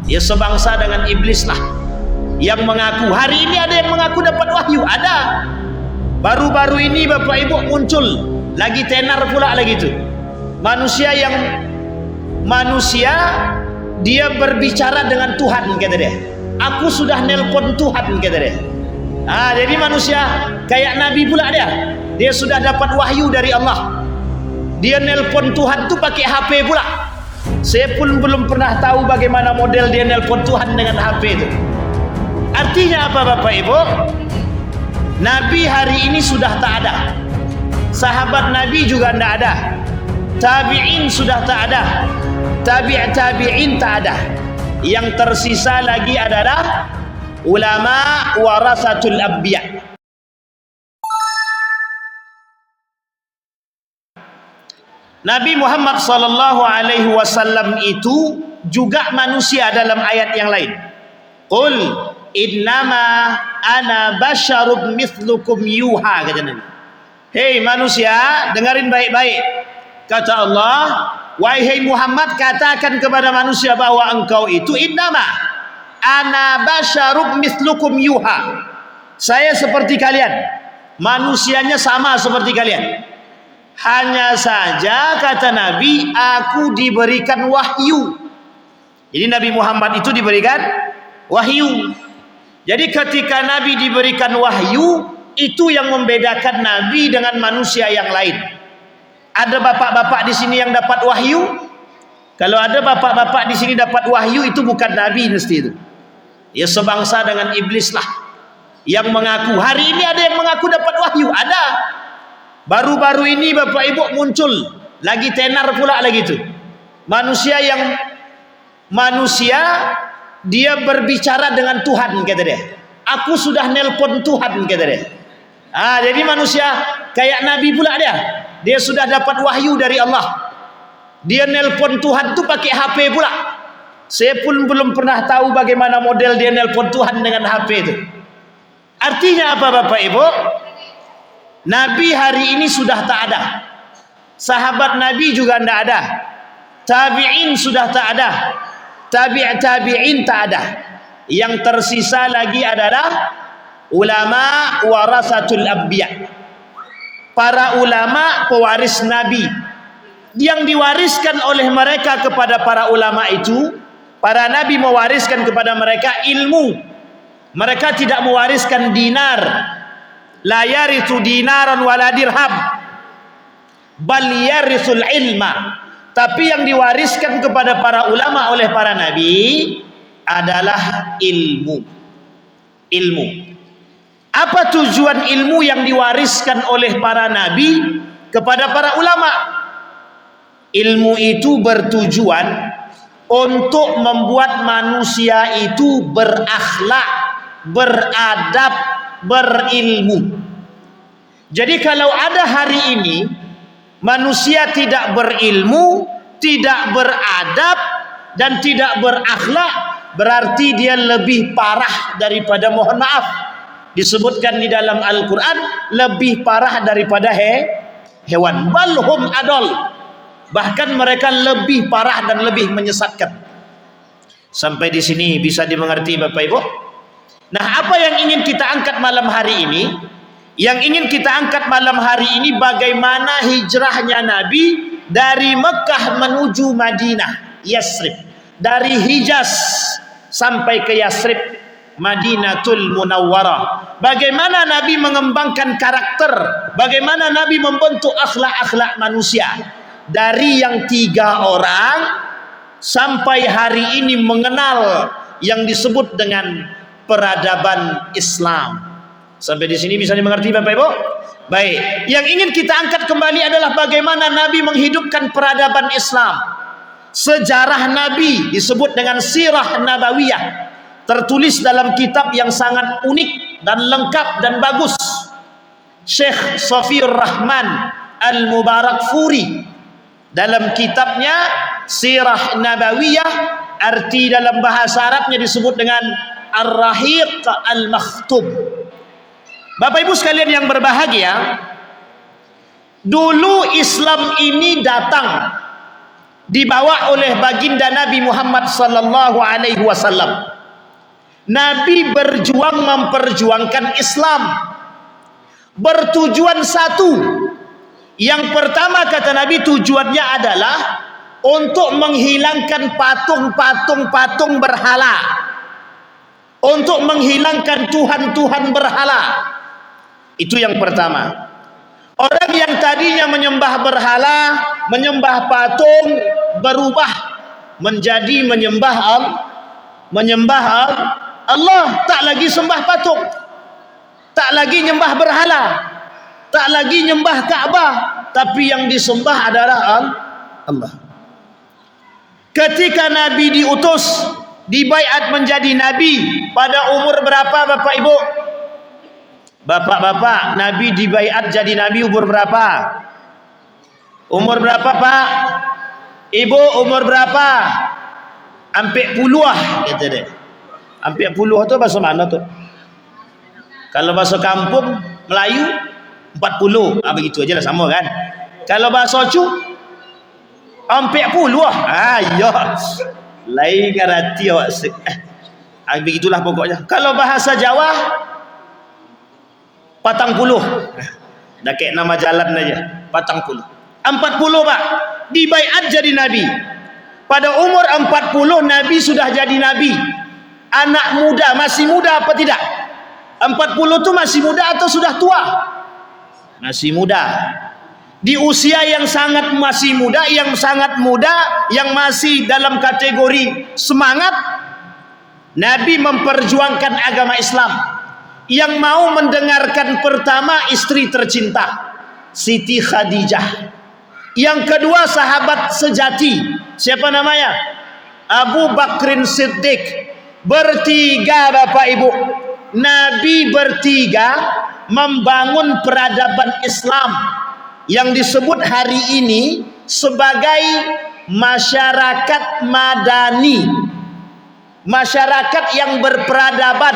Ya sebangsa dengan iblis lah yang mengaku. Hari ini ada yang mengaku dapat wahyu, ada. Baru-baru ini Bapak Ibu muncul lagi tenar pula lagi itu. Manusia dia berbicara dengan Tuhan, kata dia. Aku sudah nelpon Tuhan, kata dia. Jadi manusia kayak Nabi pula dia. Dia sudah dapat wahyu dari Allah. Dia nelpon Tuhan tuh pakai HP pula. Saya pun belum pernah tahu bagaimana model dia nelpon Tuhan dengan HP itu. Artinya apa Bapak Ibu? Nabi hari ini sudah tak ada. Sahabat Nabi juga tidak ada. Tabi'in sudah tak ada. Tabi'in tak ada. Yang tersisa lagi adalah ulama warasatul anbiya. Nabi Muhammad sallallahu alaihi wasallam itu juga manusia dalam ayat yang lain. Qul innama ana basyarum mithlukum yuha, kata Nabi. Hei manusia, dengarin baik-baik. Kata Allah, wahai Muhammad, katakan kepada manusia bahwa engkau itu innama ana basyarum mithlukum yuha. Saya seperti kalian. Manusianya sama seperti kalian. Hanya saja kata Nabi, aku diberikan wahyu. Jadi Nabi Muhammad itu diberikan wahyu. Jadi ketika Nabi diberikan wahyu, itu yang membedakan Nabi dengan manusia yang lain. Ada bapak-bapak di sini yang dapat wahyu. Kalau ada bapak-bapak di sini dapat wahyu, itu bukan Nabi mesti itu. Ya sebangsa dengan iblis lah yang mengaku. Hari ini ada yang mengaku dapat wahyu, ada. Baru-baru ini Bapak Ibu muncul lagi tenar pula lagi itu. Manusia dia berbicara dengan Tuhan, kata dia. Aku sudah nelpon Tuhan, kata dia. Jadi manusia kayak Nabi pula dia. Dia sudah dapat wahyu dari Allah. Dia nelpon Tuhan tuh pakai HP pula. Saya pun belum pernah tahu bagaimana model dia nelpon Tuhan dengan HP itu. Artinya apa Bapak Ibu? Nabi hari ini sudah tak ada. Sahabat Nabi juga tidak ada. Tabi'in sudah tak ada. Tabi'in tak ada. Yang tersisa lagi adalah ulama warasatul anbiya. Para ulama pewaris Nabi. Yang diwariskan oleh mereka kepada para ulama itu, para Nabi mewariskan kepada mereka ilmu. Mereka tidak mewariskan dinar. La yarithu dinaran wala dirham, bal yarithul ilma. Tapi yang diwariskan kepada para ulama oleh para nabi adalah ilmu. Apa tujuan ilmu yang diwariskan oleh para nabi kepada para ulama? Ilmu itu bertujuan untuk membuat manusia itu berakhlak, beradab, berilmu. Jadi kalau ada hari ini manusia tidak berilmu, tidak beradab, dan tidak berakhlak, berarti dia lebih parah daripada, mohon maaf, disebutkan di dalam Al-Quran, lebih parah daripada hewan. Balhum adol, bahkan mereka lebih parah dan lebih menyesatkan. Sampai di sini bisa dimengerti Bapak Ibu? Nah, apa yang ingin kita angkat malam hari ini? Yang ingin kita angkat malam hari ini bagaimana hijrahnya Nabi dari Mekah menuju Madinah, Yasrib. Dari Hijaz sampai ke Yasrib, Madinatul Munawwarah. Bagaimana Nabi mengembangkan karakter, bagaimana Nabi membentuk akhlak-akhlak manusia. Dari yang 3 orang sampai hari ini mengenal yang disebut dengan peradaban Islam. Sampai di sini bisa dimengerti Bapak Ibu? Baik, yang ingin kita angkat kembali adalah bagaimana Nabi menghidupkan peradaban Islam. Sejarah Nabi disebut dengan Sirah Nabawiyah, tertulis dalam kitab yang sangat unik dan lengkap dan bagus. Syekh Safiur Rahman Al-Mubarakfuri dalam kitabnya Sirah Nabawiyah, arti dalam bahasa Arabnya disebut dengan Ar-Rahiq Al-Makhtub. Bapak Ibu sekalian yang berbahagia, dulu Islam ini datang dibawa oleh baginda Nabi Muhammad sallallahu alaihi wasallam. Nabi berjuang memperjuangkan Islam bertujuan satu. Yang pertama kata Nabi, tujuannya adalah untuk menghilangkan patung-patung berhala, untuk menghilangkan Tuhan-Tuhan berhala. Itu yang pertama. Orang yang tadinya menyembah berhala, menyembah patung, berubah menjadi menyembah Allah. Tak lagi sembah patung, tak lagi nyembah berhala, tak lagi nyembah Ka'bah, tapi yang disembah adalah Allah. Ketika Nabi diutus, dibaiat menjadi Nabi pada umur berapa Bapak Ibu? Bapak-bapak, Nabi dibaiat jadi Nabi umur berapa? Umur berapa Pak? Ibu umur berapa? Hampir puluh kata dia. Hampir puluh tu bahasa mana tu? Kalau bahasa kampung Melayu 40, begitu aja lah, sama kan? Kalau bahasa cu hampir puluh. Ya. Lain ngarati awak. Begitulah pokoknya. Kalau bahasa Jawa 40. Dah kayak nama jalan aja. 40 Pak. Dibaiat jadi Nabi. Pada umur 40 Nabi sudah jadi Nabi. Anak muda, masih muda apa tidak? 40 itu masih muda atau sudah tua? Masih muda. Di usia yang masih muda, yang masih dalam kategori semangat, Nabi memperjuangkan agama Islam. Yang mau mendengarkan pertama istri tercinta Siti Khadijah. Yang kedua sahabat sejati, siapa namanya? Abu Bakrin Siddiq. Bertiga Bapak Ibu, Nabi bertiga membangun peradaban Islam yang disebut hari ini sebagai masyarakat madani, masyarakat yang berperadaban,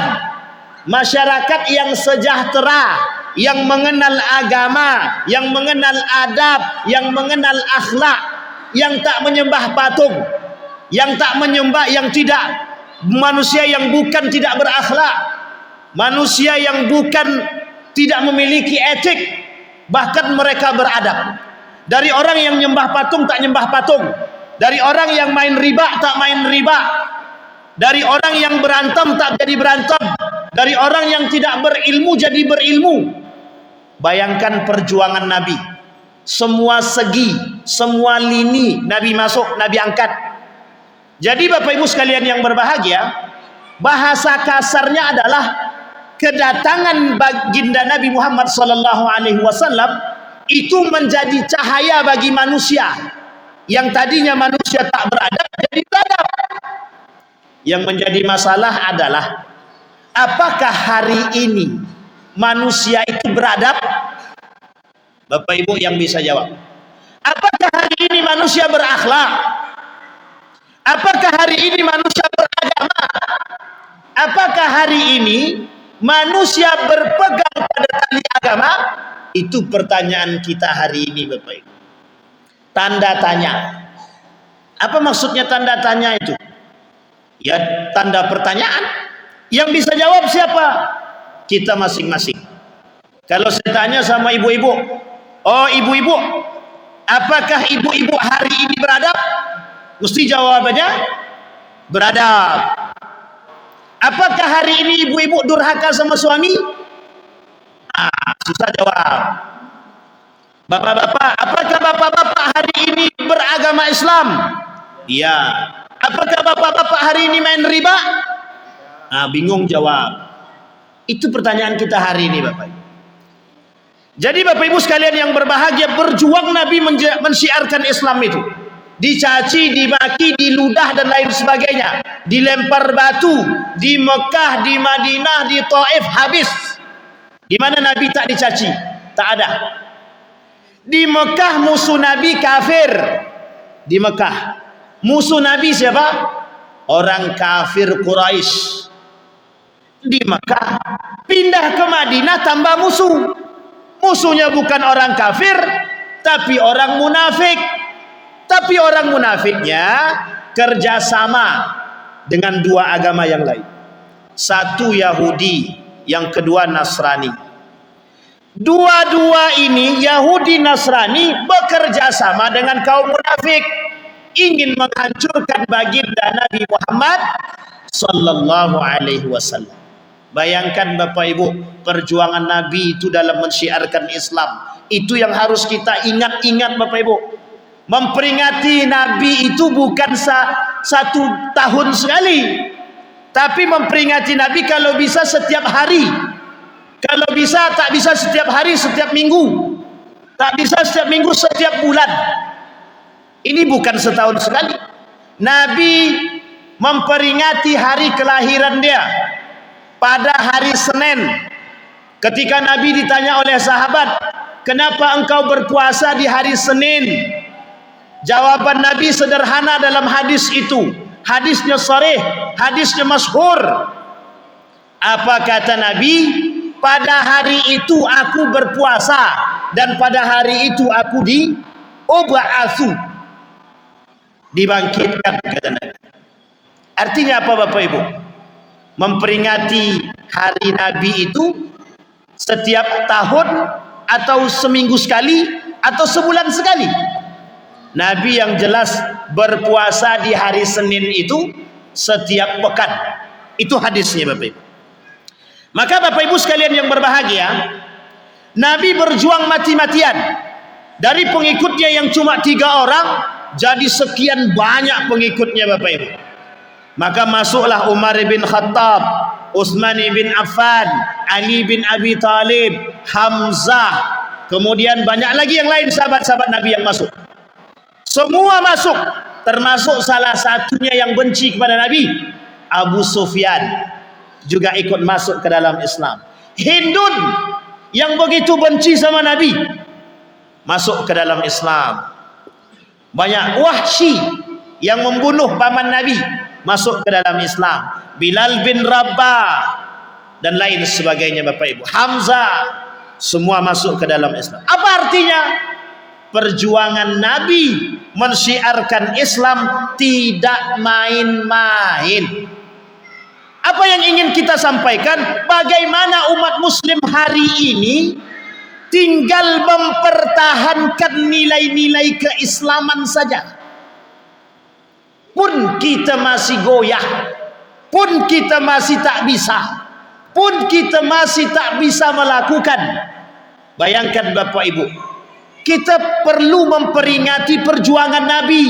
masyarakat yang sejahtera, yang mengenal agama, yang mengenal adab, yang mengenal akhlak, yang tak menyembah patung, yang tak menyembah, yang tidak, manusia yang bukan tidak berakhlak, manusia yang bukan tidak memiliki etik, bahkan mereka beradab. Dari orang yang nyembah patung tak nyembah patung, dari orang yang main riba tak main riba, dari orang yang berantem tak jadi berantem, dari orang yang tidak berilmu jadi berilmu. Bayangkan perjuangan Nabi, semua segi, semua lini Nabi masuk, Nabi angkat. Jadi Bapak Ibu sekalian yang berbahagia, bahasa kasarnya adalah kedatangan baginda Nabi Muhammad SAW itu menjadi cahaya bagi manusia yang tadinya manusia tak beradab jadi beradab. Yang menjadi masalah adalah apakah hari ini manusia itu beradab? Bapak Ibu yang bisa jawab. Apakah hari ini manusia berakhlak? Apakah hari ini manusia beragama? Apakah hari ini manusia berpegang pada tali agama? Itu pertanyaan kita hari ini Bapak Ibu. Tanda tanya. Apa maksudnya tanda tanya itu? Ya, tanda pertanyaan. Yang bisa jawab siapa? Kita masing-masing. Kalau saya tanya sama ibu-ibu, oh ibu-ibu, apakah ibu-ibu hari ini beradab? Mesti jawabannya beradab. Apakah hari ini ibu-ibu durhaka sama suami? Susah jawab. Bapak-bapak, apakah bapak-bapak hari ini beragama Islam? Iya. Apakah bapak-bapak hari ini main riba? Bingung jawab. Itu pertanyaan kita hari ini Bapak Ibu. Jadi Bapak Ibu sekalian yang berbahagia, berjuang Nabi mensiarkan Islam itu. Dicaci, dimaki, diludah dan lain sebagainya, dilempar batu di Mekah, di Madinah, di Taif, habis. Di mana Nabi tak dicaci? Tak ada. Di Mekah musuh Nabi kafir. Di Mekah musuh Nabi siapa? Orang kafir Quraisy. Di Mekah pindah ke Madinah tambah musuh. Musuhnya bukan orang kafir tapi orang munafik. Tapi orang munafiknya kerjasama dengan dua agama yang lain. Satu Yahudi, yang kedua Nasrani. Dua-dua ini, Yahudi Nasrani, bekerja sama dengan kaum munafik, ingin menghancurkan baginda Nabi Muhammad sallallahu alaihi wasallam. Bayangkan Bapak Ibu, perjuangan Nabi itu dalam mensyiarkan Islam. Itu yang harus kita ingat-ingat Bapak Ibu. Memperingati Nabi itu bukan satu tahun sekali, tapi memperingati Nabi kalau bisa setiap hari. Kalau bisa, tak bisa setiap hari, setiap minggu. Tak bisa setiap minggu, setiap bulan. Ini bukan setahun sekali. Nabi memperingati hari kelahiran dia pada hari Senin. Ketika Nabi ditanya oleh sahabat, kenapa engkau berpuasa di hari Senin? Jawaban Nabi sederhana dalam hadis itu. Hadisnya sharih, hadisnya masyhur. Apa kata Nabi? Pada hari itu aku berpuasa, dan pada hari itu aku diub'atsu, dibangkitkan, kata Nabi. Artinya apa Bapak Ibu? Memperingati hari Nabi itu setiap tahun, atau seminggu sekali, atau sebulan sekali. Nabi yang jelas berpuasa di hari Senin itu setiap pekan. Itu hadisnya Bapak Ibu. Maka Bapak Ibu sekalian yang berbahagia, Nabi berjuang mati-matian. Dari pengikutnya yang cuma 3 orang, jadi sekian banyak pengikutnya Bapak Ibu. Maka masuklah Umar bin Khattab, Utsman bin Affan, Ali bin Abi Thalib, Hamzah, kemudian banyak lagi yang lain sahabat-sahabat Nabi yang masuk. Semua masuk, termasuk salah satunya yang benci kepada Nabi, Abu Sufyan, juga ikut masuk ke dalam Islam. Hindun yang begitu benci sama Nabi masuk ke dalam Islam. Banyak Wahsy yang membunuh paman Nabi masuk ke dalam Islam. Bilal bin Rabah dan lain sebagainya Bapak Ibu. Hamzah, semua masuk ke dalam Islam. Apa artinya? Perjuangan Nabi mensyiarkan Islam tidak main-main. Apa yang ingin kita sampaikan? Bagaimana umat muslim hari ini tinggal mempertahankan nilai-nilai keislaman saja. Pun kita masih goyah, pun kita masih tak bisa, pun kita masih tak bisa melakukan. Bayangkan Bapak Ibu, kita perlu memperingati perjuangan Nabi,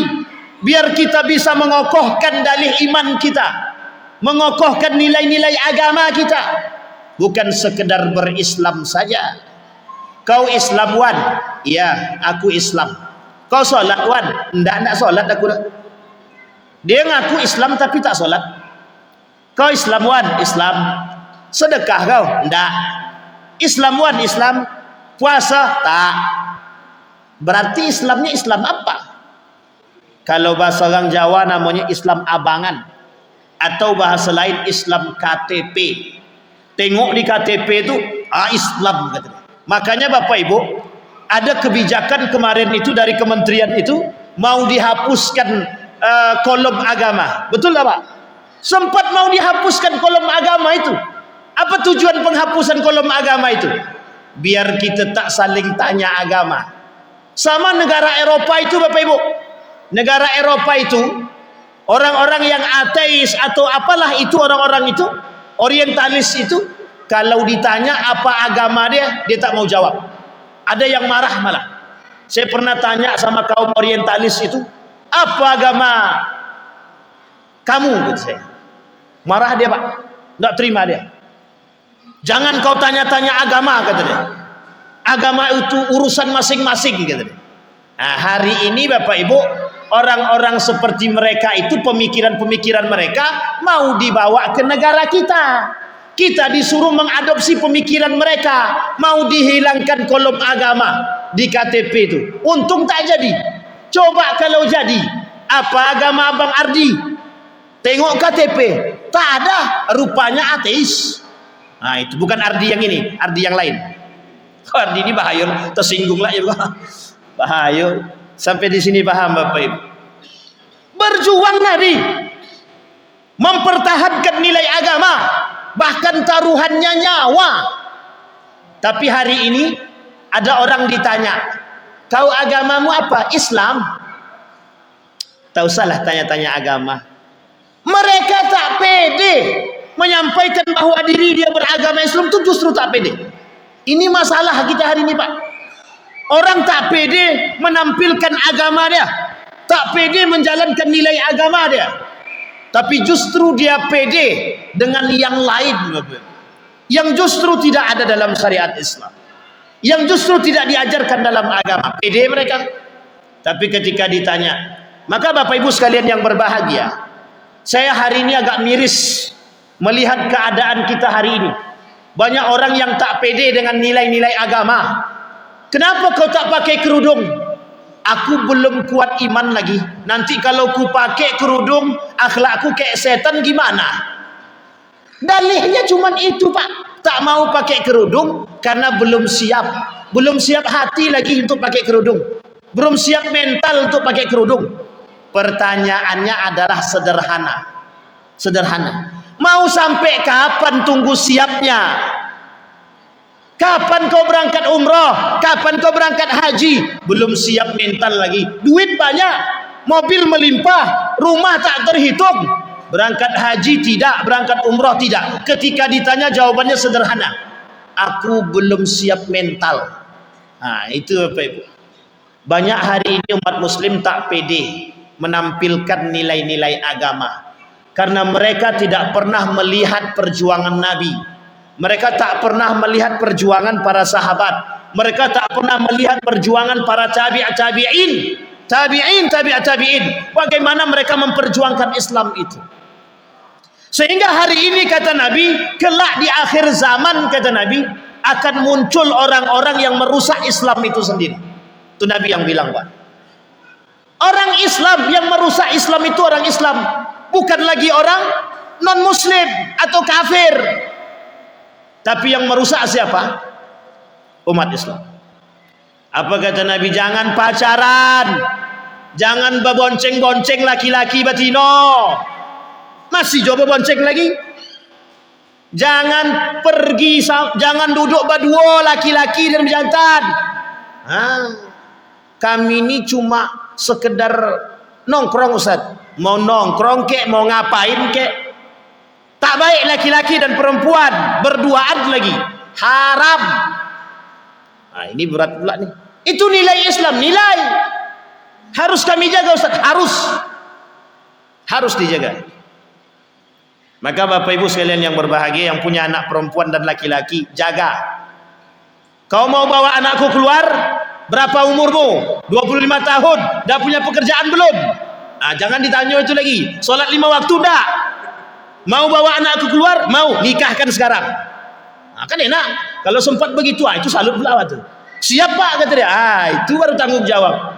biar kita bisa mengokohkan dalih iman kita, mengokohkan nilai-nilai agama kita. Bukan sekedar berislam saja. Kau Islam Wan? Ya, aku Islam. Kau solat Wan? Enggak solat aku. Dia ngaku Islam tapi tak solat. Kau Islam Wan? Islam. Sedekah kau? Enggak. Islam Wan? Islam. Puasa? Tak. Berarti Islamnya Islam apa? Kalau bahasa orang Jawa namanya Islam abangan, atau bahasa lain Islam KTP. Tengok di KTP itu Islam katanya. Makanya Bapak Ibu, ada kebijakan kemarin itu dari kementerian itu mau dihapuskan kolom agama. Betul tak Pak? Sempat mau dihapuskan kolom agama itu. Apa tujuan penghapusan kolom agama itu? Biar kita tak saling tanya agama. Sama negara Eropa itu Bapak Ibu. Negara Eropa itu orang-orang yang ateis atau apalah itu, orang-orang itu orientalis itu, kalau ditanya apa agama dia tak mau jawab. Ada yang marah malah. Saya pernah tanya sama kaum orientalis itu, apa agama kamu? Gitu saya. Marah dia Pak, nggak terima dia. Jangan kau tanya-tanya agama, kata dia. Agama itu urusan masing-masing, kata dia. Nah, hari ini Bapak Ibu, orang-orang seperti mereka itu, pemikiran-pemikiran mereka mau dibawa ke negara kita. Kita disuruh mengadopsi pemikiran mereka, mau dihilangkan kolom agama di KTP itu. Untung tak jadi. Coba kalau jadi, apa agama Abang Ardi? Tengok KTP, tak ada, rupanya ateis. Nah, itu bukan Ardi yang ini, Ardi yang lain. Ardi ini bahaya, tersinggung lah ya, bahaya. Sampai di sini paham Bapak Ibu? Berjuang Nabi mempertahankan nilai agama, bahkan taruhannya nyawa. Tapi hari ini ada orang ditanya, kau agamamu apa? Islam. Tak usahlah tanya-tanya agama. Mereka tak pede menyampaikan bahwa diri dia beragama Islam, itu justru tak pede. Ini masalah kita hari ini Pak. Orang tak pede menampilkan agama dia, tak pede menjalankan nilai agama dia, tapi justru dia pede dengan yang lain, yang justru tidak ada dalam syariat Islam, yang justru tidak diajarkan dalam agama. Pede mereka. Tapi ketika ditanya, maka Bapak Ibu sekalian yang berbahagia, saya hari ini agak miris melihat keadaan kita hari ini. Banyak orang yang tak pede dengan nilai-nilai agama. Kenapa kau tak pakai kerudung? Aku belum kuat iman lagi. Nanti kalau ku pakai kerudung, akhlakku kayak setan gimana? Dalihnya cuma itu Pak. Tak mau pakai kerudung karena belum siap. Belum siap hati lagi untuk pakai kerudung. Belum siap mental untuk pakai kerudung. Pertanyaannya adalah sederhana. Mau sampai kapan tunggu siapnya? Kapan kau berangkat umrah? Kapan kau berangkat haji? Belum siap mental lagi. Duit banyak, mobil melimpah, rumah tak terhitung. Berangkat haji tidak, berangkat umrah tidak. Ketika ditanya jawabannya sederhana, aku belum siap mental. Nah, itu Bapak Ibu. Banyak hari ini umat muslim tak pede menampilkan nilai-nilai agama, karena mereka tidak pernah melihat perjuangan Nabi. Mereka tak pernah melihat perjuangan para sahabat. Mereka tak pernah melihat perjuangan para tabi'in. Bagaimana mereka memperjuangkan Islam itu. Sehingga hari ini kata Nabi, kelak di akhir zaman kata Nabi, akan muncul orang-orang yang merusak Islam itu sendiri. Itu Nabi yang bilang Pak. Orang Islam yang merusak Islam itu orang Islam, bukan lagi orang non-muslim atau kafir. Tapi yang merusak siapa? Umat Islam. Apa kata Nabi? Jangan pacaran, jangan berbonceng-bonceng laki-laki batino. Masih coba bonceng lagi. Jangan pergi, jangan duduk berdua laki-laki dan jantan. Kami ini cuma sekedar nongkrong Ustaz. Mau nongkrong kek, mau ngapain kek, tak baik laki-laki dan perempuan berduaan lagi, haram. Nah, ini berat pula nih. Itu nilai Islam, nilai harus kami jaga Ustaz, harus dijaga. Maka Bapak Ibu sekalian yang berbahagia, yang punya anak perempuan dan laki-laki, jaga. Kau mau bawa anakku keluar, berapa umurmu? 25 tahun, dah punya pekerjaan belum? Nah, jangan ditanya itu lagi. Solat 5 waktu dah. Mau bawa anakku keluar? Mau, nikahkan sekarang. Nah, kan enak. Kalau sempat begitu, itu salut pula tu. Siap Pak kata dia. Itu baru tanggung jawab.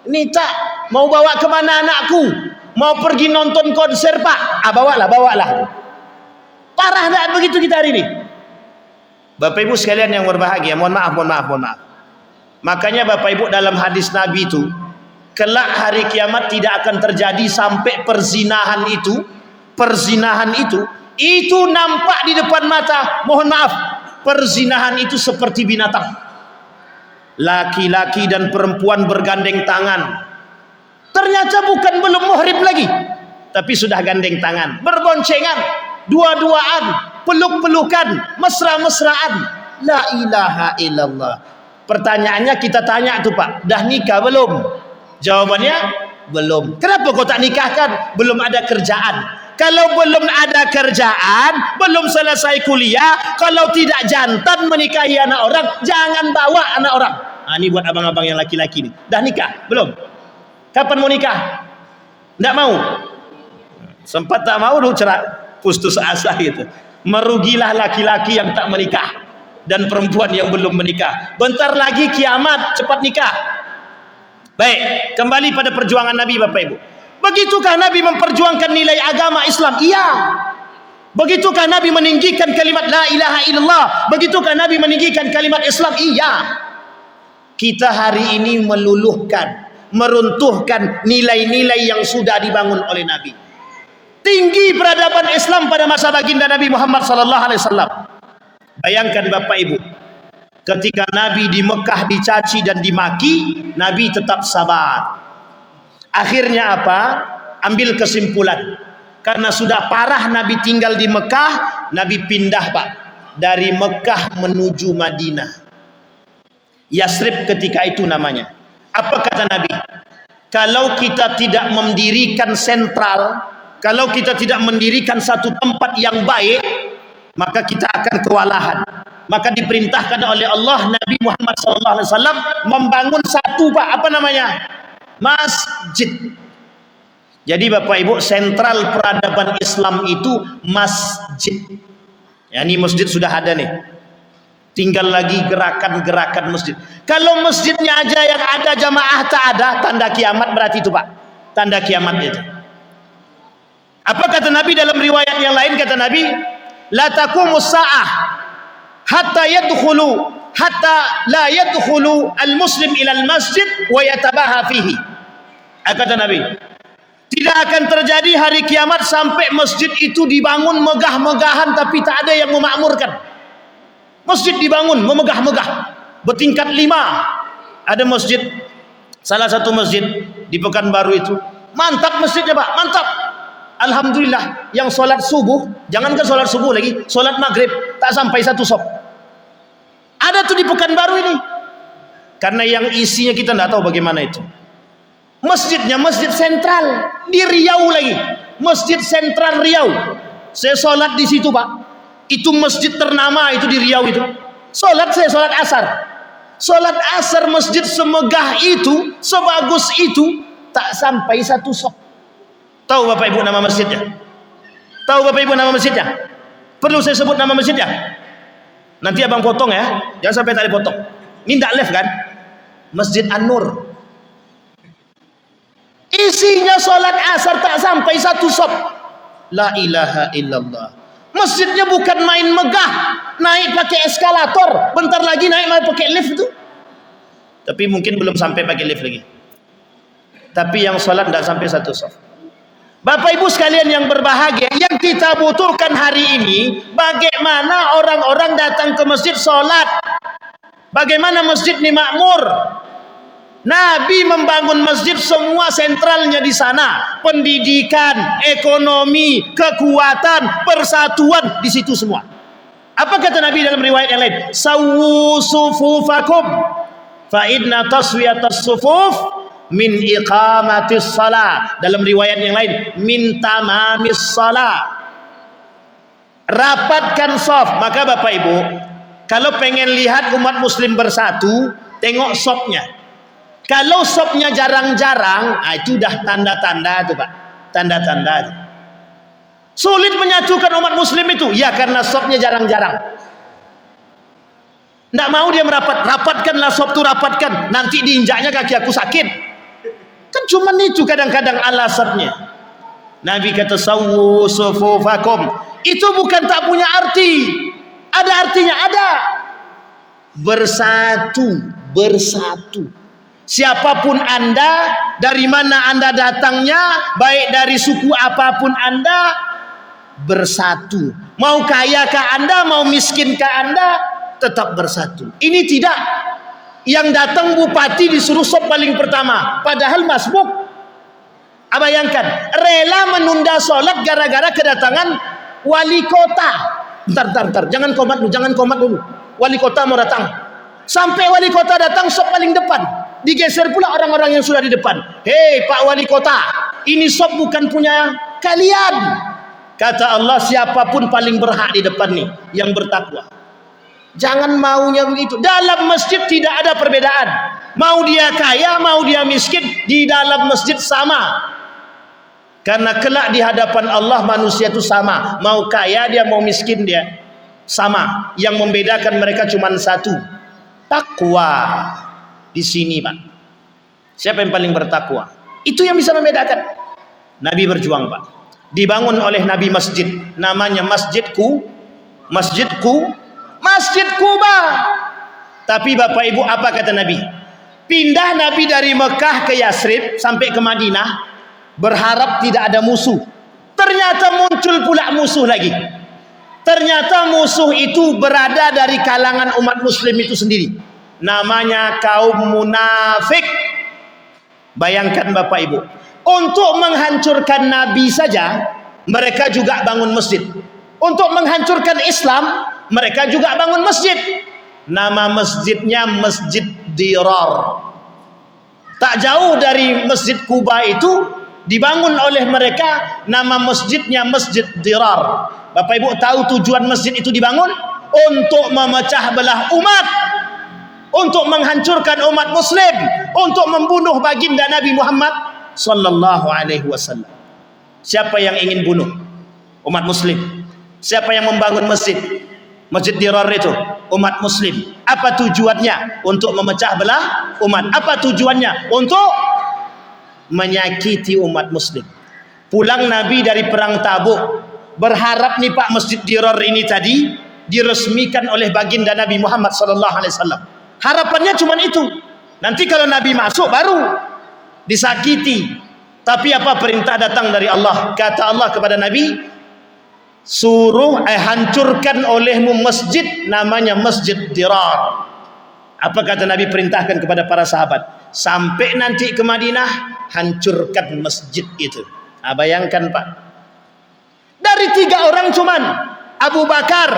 Ini tak mau bawa kemana anakku? Mau pergi nonton konser Pak? Bawalah. Parah tak begitu kita hari ini? Bapak Ibu sekalian yang berbahagia, mohon maaf. Makanya Bapak Ibu dalam hadis Nabi itu, kelak hari kiamat tidak akan terjadi sampai perzinahan itu nampak di depan mata. Mohon maaf, perzinahan itu seperti binatang. Laki-laki dan perempuan bergandeng tangan. Ternyata bukan belum muhrim lagi, tapi sudah gandeng tangan, berboncengan, dua-duaan, peluk-pelukan, mesra-mesraan. La ilaha illallah. Pertanyaannya kita tanya tuh Pak, dah nikah belum? Jawabannya belum. Kenapa kau tak nikahkan? Belum ada kerjaan. Kalau belum ada kerjaan, belum selesai kuliah, kalau tidak jantan menikahi anak orang, jangan bawa anak orang. Ini buat abang-abang yang laki-laki nih. Dah nikah belum? Kapan mau nikah? Tidak mau. Sempat tak mau dulu cerai, putus asa gitu. Merugilah laki-laki yang tak menikah dan perempuan yang belum menikah. Bentar lagi kiamat, cepat nikah. Baik, kembali pada perjuangan Nabi Bapak Ibu. Begitukah Nabi memperjuangkan nilai agama Islam? Iya. Begitukah Nabi meninggikan kalimat la ilaha illallah? Begitukah Nabi meninggikan kalimat Islam? Iya. Kita hari ini meluluhkan, meruntuhkan nilai-nilai yang sudah dibangun oleh Nabi. Tinggi peradaban Islam pada masa baginda Nabi Muhammad sallallahu alaihi wasallam. Bayangkan Bapak Ibu, ketika Nabi di Mekah dicaci dan dimaki, Nabi tetap sabar. Akhirnya apa? Ambil kesimpulan. Karena sudah parah Nabi tinggal di Mekah, Nabi pindah Pak, dari Mekah menuju Madinah. Yasrib ketika itu namanya. Apa kata Nabi? Kalau kita tidak mendirikan sentral, kalau kita tidak mendirikan satu tempat yang baik, maka kita akan kewalahan. Maka diperintahkan oleh Allah Nabi Muhammad SAW membangun satu Pak, apa namanya? Masjid. Jadi Bapak Ibu, sentral peradaban Islam itu masjid. Ya, ini masjid sudah ada nih. Tinggal lagi gerakan-gerakan masjid. Kalau masjidnya aja yang ada jamaah tak ada, tanda kiamat berarti itu Pak. Tanda kiamat itu. Apa kata Nabi dalam riwayat yang lain? Kata Nabi, la taqumus sa'ah hatta la yadkhulu al-muslim ila al-masjid wa yatabaha fihi. Kata Nabi, tidak akan terjadi hari kiamat sampai masjid itu dibangun megah-megahan tapi tak ada yang memakmurkan. Masjid dibangun memegah-megah, bertingkat 5. Ada masjid, salah satu masjid di Pekanbaru itu, mantap masjidnya Pak, mantap. Alhamdulillah, yang solat subuh, jangankan solat subuh lagi, solat maghrib tak sampai 1 sop. Ada tuh di Pekanbaru ini. Karena yang isinya kita tidak tahu bagaimana itu. Masjidnya masjid sentral di Riau lagi, Masjid Sentral Riau. Saya solat di situ Pak. Itu masjid ternama itu di Riau itu. Solat saya solat asar. Solat asar masjid semegah itu, sebagus itu, tak sampai 1 sop. Tahu Bapak Ibu nama masjidnya? Tahu Bapak Ibu nama masjidnya? Perlu saya sebut nama masjidnya? Nanti abang potong ya, jangan sampai tak dipotong. Ini tidak live kan? Masjid An-Nur. Isinya solat asar tak sampai 1 sop. La ilaha illallah. Masjidnya bukan main megah, naik pakai eskalator, bentar lagi naik pakai lift itu. Tapi mungkin belum sampai pakai lift lagi. Tapi yang sholat tidak sampai 1 saf. Bapak Ibu sekalian yang berbahagia, yang kita butuhkan hari ini, bagaimana orang-orang datang ke masjid sholat, bagaimana masjid ini makmur. Nabi membangun masjid, semua sentralnya di sana. Pendidikan, ekonomi, kekuatan, persatuan di situ semua. Apa kata Nabi dalam riwayat yang lain? Sawwu sufufakum fa inna taswiyatas sufuf min iqamatis shalah. Dalam riwayat yang lain, min tamamis shalah. Rapatkan shaf. Maka Bapak Ibu, kalau pengen lihat umat muslim bersatu, tengok shafnya. Kalau sopnya jarang-jarang, itu dah tanda-tanda itu Pak. Tanda-tanda itu. Sulit menyatukan umat muslim itu. Ya karena sopnya jarang-jarang. Tidak mau dia merapat. Rapatkanlah sop itu, rapatkan. Nanti diinjaknya kaki aku sakit. Kan cuma itu kadang-kadang alasannya. Nabi kata sawwu sufufakum. Itu bukan tak punya arti. Ada artinya, ada. Bersatu, bersatu. Siapapun Anda, dari mana Anda datangnya, baik dari suku apapun Anda, bersatu. Mau kayakah Anda, mau miskinkah Anda, tetap bersatu. Ini tidak. Yang datang bupati disuruh sop paling pertama, padahal masbuk. Bayangkan, rela menunda sholat gara-gara kedatangan wali kota. Bentar, jangan komat dulu. Wali kota mau datang. Sampai wali kota datang, sop paling depan. Digeser pula orang-orang yang sudah di depan. Hei Pak Wali Kota, ini sop bukan punya kalian. Kata Allah, siapapun paling berhak di depan nih, yang bertakwa. Jangan maunya begitu. Dalam masjid tidak ada perbedaan. Mau dia kaya, mau dia miskin, di dalam masjid sama. Karena kelak di hadapan Allah manusia itu sama. Mau kaya dia, mau miskin dia, sama. Yang membedakan mereka cuma satu, takwa. Di sini Pak, siapa yang paling bertakwa? Itu yang bisa membedakan. Nabi berjuang Pak. Dibangun oleh Nabi masjid, namanya Masjid Quba. Tapi Bapak Ibu, apa kata Nabi? Pindah Nabi dari Mekah ke Yasrib sampai ke Madinah, berharap tidak ada musuh. Ternyata muncul pula musuh lagi. Ternyata musuh itu berada dari kalangan umat muslim itu sendiri. Namanya kaum munafik. Bayangkan Bapak Ibu, untuk menghancurkan Nabi saja mereka juga bangun masjid. Untuk menghancurkan Islam mereka juga bangun masjid. Nama masjidnya Masjid Dirar. Tak jauh dari Masjid Kuba itu dibangun oleh mereka, nama masjidnya Masjid Dirar. Bapak Ibu tahu tujuan masjid itu dibangun? Untuk memecah belah umat, untuk menghancurkan umat muslim, untuk membunuh baginda Nabi Muhammad sallallahu alaihi wasallam. Siapa yang ingin bunuh umat muslim? Siapa yang membangun masjid? Masjid Dirar itu umat muslim. Apa tujuannya? Untuk memecah belah umat. Apa tujuannya? Untuk menyakiti umat muslim. Pulang Nabi dari perang Tabuk, berharap nih Pak, Masjid Dirar ini tadi diresmikan oleh baginda Nabi Muhammad sallallahu alaihi wasallam. Harapannya cuma itu. Nanti kalau Nabi masuk baru disakiti. Tapi apa perintah datang dari Allah? Kata Allah kepada Nabi, suruh hancurkan olehmu masjid namanya Masjid Dirar. Apa kata Nabi? Perintahkan kepada para sahabat, sampai nanti ke Madinah hancurkan masjid itu. Bayangkan Pak, dari 3 orang cuman Abu Bakar,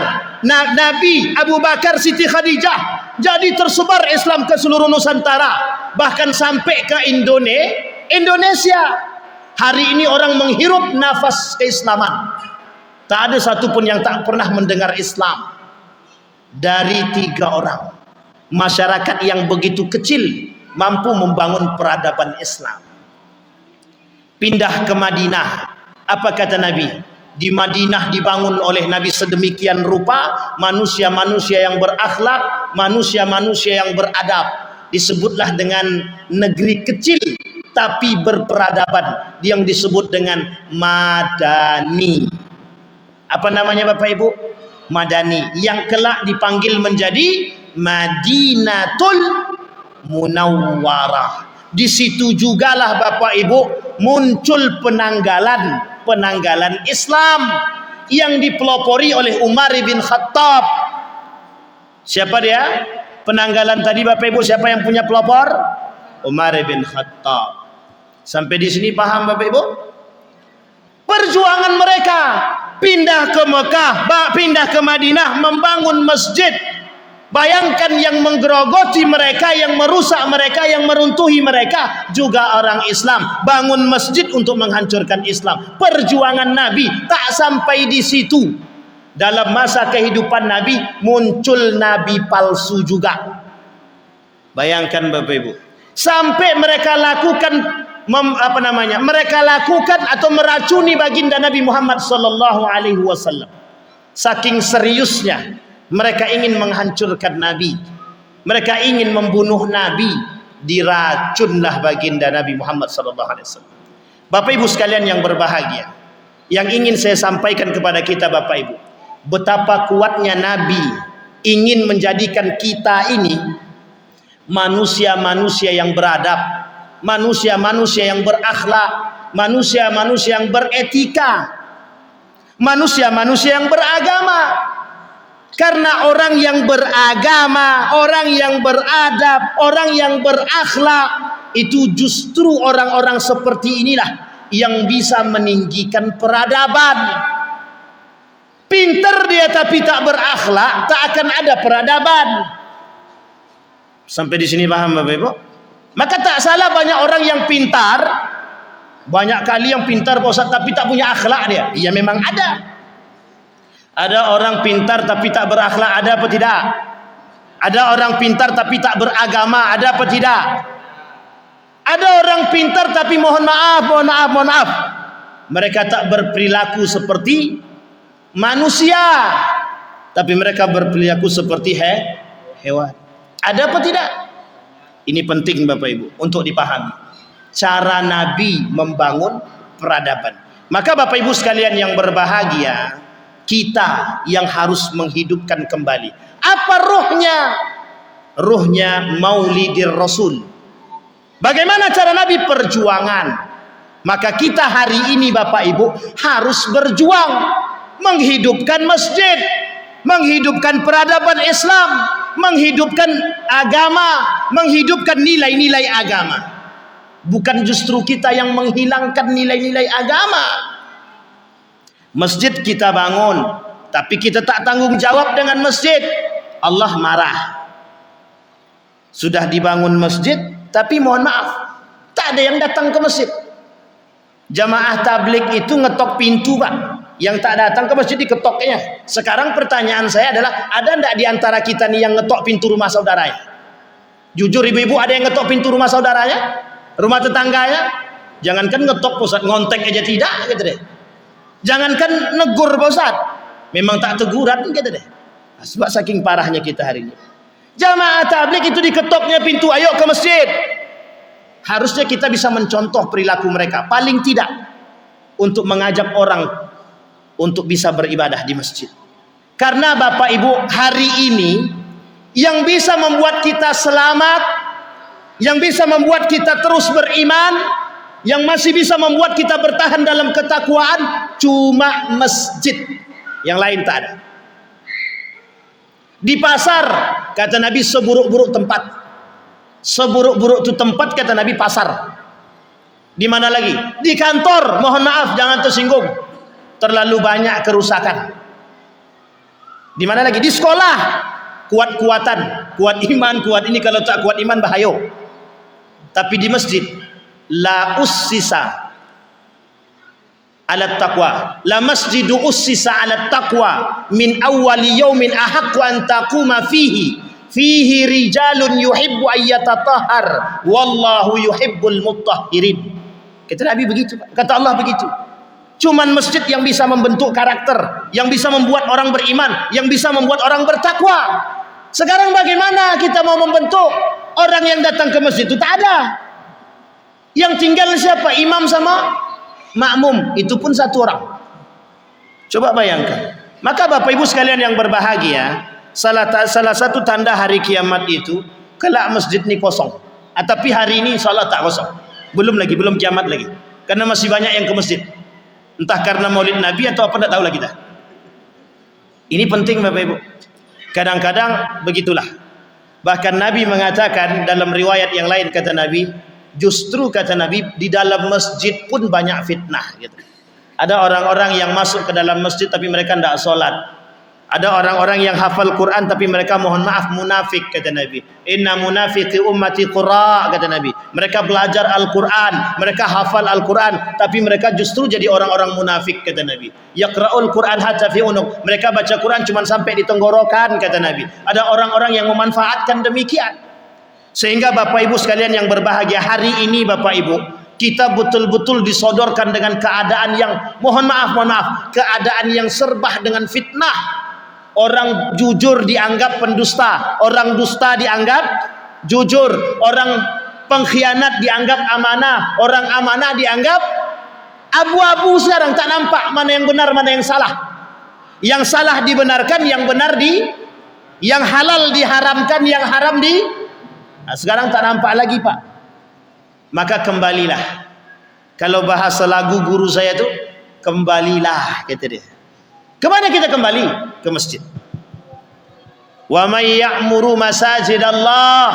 Nabi, Abu Bakar, Siti Khadijah, jadi tersebar Islam ke seluruh Nusantara, bahkan sampai ke Indonesia. Hari ini orang menghirup nafas keislaman. Tak ada satupun yang tak pernah mendengar Islam. Dari 3 orang, masyarakat yang begitu kecil mampu membangun peradaban Islam. Pindah ke Madinah. Apa kata Nabi? Di Madinah dibangun oleh Nabi sedemikian rupa, manusia-manusia yang berakhlak, manusia-manusia yang beradab. Disebutlah dengan negeri kecil tapi berperadaban, yang disebut dengan Madani. Apa namanya Bapak Ibu? Madani, yang kelak dipanggil menjadi Madinatul Munawwarah. Di situ jugalah Bapak Ibu muncul penanggalan Islam yang dipelopori oleh Umar bin Khattab. Siapa dia? Penanggalan tadi Bapak Ibu, siapa yang punya pelopor? Umar bin Khattab. Sampai di sini paham Bapak Ibu? Perjuangan mereka pindah ke Mekah, pindah ke Madinah, membangun masjid. Bayangkan yang menggerogoti mereka, yang merusak mereka, yang meruntuhi mereka juga orang Islam. Bangun masjid untuk menghancurkan Islam. Perjuangan Nabi tak sampai di situ. Dalam masa kehidupan Nabi muncul nabi palsu juga. Bayangkan Bapak Ibu, sampai mereka lakukan mereka lakukan atau meracuni baginda Nabi Muhammad sallallahu alaihi wasallam. Saking seriusnya mereka ingin menghancurkan Nabi, mereka ingin membunuh Nabi, diracunlah baginda Nabi Muhammad sallallahu alaihi wasallam. Bapak Ibu sekalian yang berbahagia, yang ingin saya sampaikan kepada kita Bapak Ibu, betapa kuatnya Nabi ingin menjadikan kita ini manusia-manusia yang beradab, manusia-manusia yang berakhlak, manusia-manusia yang beretika, manusia-manusia yang beragama. Karena orang yang beragama, orang yang beradab, orang yang berakhlak, itu justru orang-orang seperti inilah yang bisa meninggikan peradaban. Pintar dia tapi tak berakhlak, tak akan ada peradaban. Sampai di sini paham Bapak Ibu? Maka tak salah banyak orang yang pintar, banyak kali yang pintar Pak Ustaz tapi tak punya akhlak dia. Iya memang ada. Ada orang pintar tapi tak berakhlak, ada apa tidak? Ada orang pintar tapi tak beragama, ada apa tidak? Ada orang pintar tapi mohon maaf, mereka tak berperilaku seperti manusia, tapi mereka berperilaku seperti hewan. Ada apa tidak? Ini penting Bapak Ibu untuk dipahami cara Nabi membangun peradaban. Maka Bapak Ibu sekalian yang berbahagia, kita yang harus menghidupkan kembali. Apa ruhnya? Ruhnya Maulidir Rasul Bagaimana cara Nabi? Perjuangan. Maka kita hari ini Bapak Ibu harus berjuang menghidupkan masjid, menghidupkan peradaban Islam, menghidupkan agama, menghidupkan nilai-nilai agama. Bukan justru kita yang menghilangkan nilai-nilai agama. Masjid kita bangun, tapi kita tak tanggung jawab dengan masjid, Allah marah. Sudah dibangun masjid, tapi mohon maaf, tak ada yang datang ke masjid. Jamaah tabligh itu ngetok pintu Pak, yang tak datang ke masjid diketoknya. Sekarang pertanyaan saya adalah, ada enggak di antara kita nih yang ngetok pintu rumah saudaranya? Jujur ibu-ibu, ada yang ngetok pintu rumah saudaranya? Rumah tetangganya? Jangankan ngetok Pak Ustaz, ngontek aja tidak gitu deh. Jangankan negur Pak Ustaz, memang tak teguran gitu deh. Sebab saking parahnya kita hari ini. Jamaah tabligh itu diketoknya pintu, ayo ke masjid. Harusnya kita bisa mencontoh perilaku mereka, paling tidak untuk mengajak orang untuk bisa beribadah di masjid. Karena Bapak Ibu, hari ini yang bisa membuat kita selamat, yang bisa membuat kita terus beriman, yang masih bisa membuat kita bertahan dalam ketakwaan, cuma masjid. Yang lain tak ada. Di pasar, kata Nabi, seburuk-buruk tempat. Seburuk-buruk itu tempat, kata Nabi, pasar. Di mana lagi? Di kantor, mohon maaf, jangan tersinggung, terlalu banyak kerusakan. Di mana lagi? Di sekolah, kuat-kuatan, kuat iman, kuat ini, kalau tak kuat iman bahaya. Tapi di masjid, la ussisa ala taqwa, la masjidu ussisa ala taqwa min awwali yaumin ahaqqu an taquma fihi rijalun yuhibbu ayyatatahhar wallahu yuhibbul mutahhirin. Kata Nabi begitu, kata Allah begitu. Cuman masjid yang bisa membentuk karakter, yang bisa membuat orang beriman, yang bisa membuat orang bertakwa. Sekarang bagaimana kita mau membentuk orang yang datang ke masjid? Itu tak ada. Yang tinggal siapa? Imam sama makmum, itu pun satu orang. Coba bayangkan. Maka Bapak Ibu sekalian yang berbahagia, salah satu tanda hari kiamat itu kelak masjid ini kosong. Tapi hari ini insyaAllah tak kosong. Belum kiamat lagi. Karena masih banyak yang ke masjid. Entah karena maulid Nabi atau apa, tak tahulah kita. Ini penting Bapak Ibu. Kadang-kadang begitulah. Bahkan Nabi mengatakan dalam riwayat yang lain, kata Nabi, justru kata Nabi, di dalam masjid pun banyak fitnah gitu. Ada orang-orang yang masuk ke dalam masjid tapi mereka tidak sholat. Ada orang-orang yang hafal Quran tapi mereka, mohon maaf, munafik, kata Nabi. Inna munafiqi ummati qura, kata Nabi. Mereka belajar Al-Quran, mereka hafal Al-Quran, tapi mereka justru jadi orang-orang munafik, kata Nabi. Yaqra'ul Quran hatta fi unuq. Mereka baca Quran cuma sampai di tenggorokan, kata Nabi. Ada orang-orang yang memanfaatkan demikian. Sehingga Bapak Ibu sekalian yang berbahagia, hari ini Bapak Ibu, kita betul-betul disodorkan dengan keadaan yang, mohon maaf, keadaan yang serba dengan fitnah. Orang jujur dianggap pendusta, orang dusta dianggap jujur, orang pengkhianat dianggap amanah, orang amanah dianggap abu-abu. Sekarang tak nampak mana yang benar, mana yang salah. Yang salah dibenarkan, yang benar yang halal diharamkan, yang haram Nah, sekarang tak nampak lagi Pak. Maka kembalilah. Kalau bahasa lagu guru saya tu, kembalilah, kata dia. Kemana kita kembali? Ke masjid. Wa may ya'muru masajidallah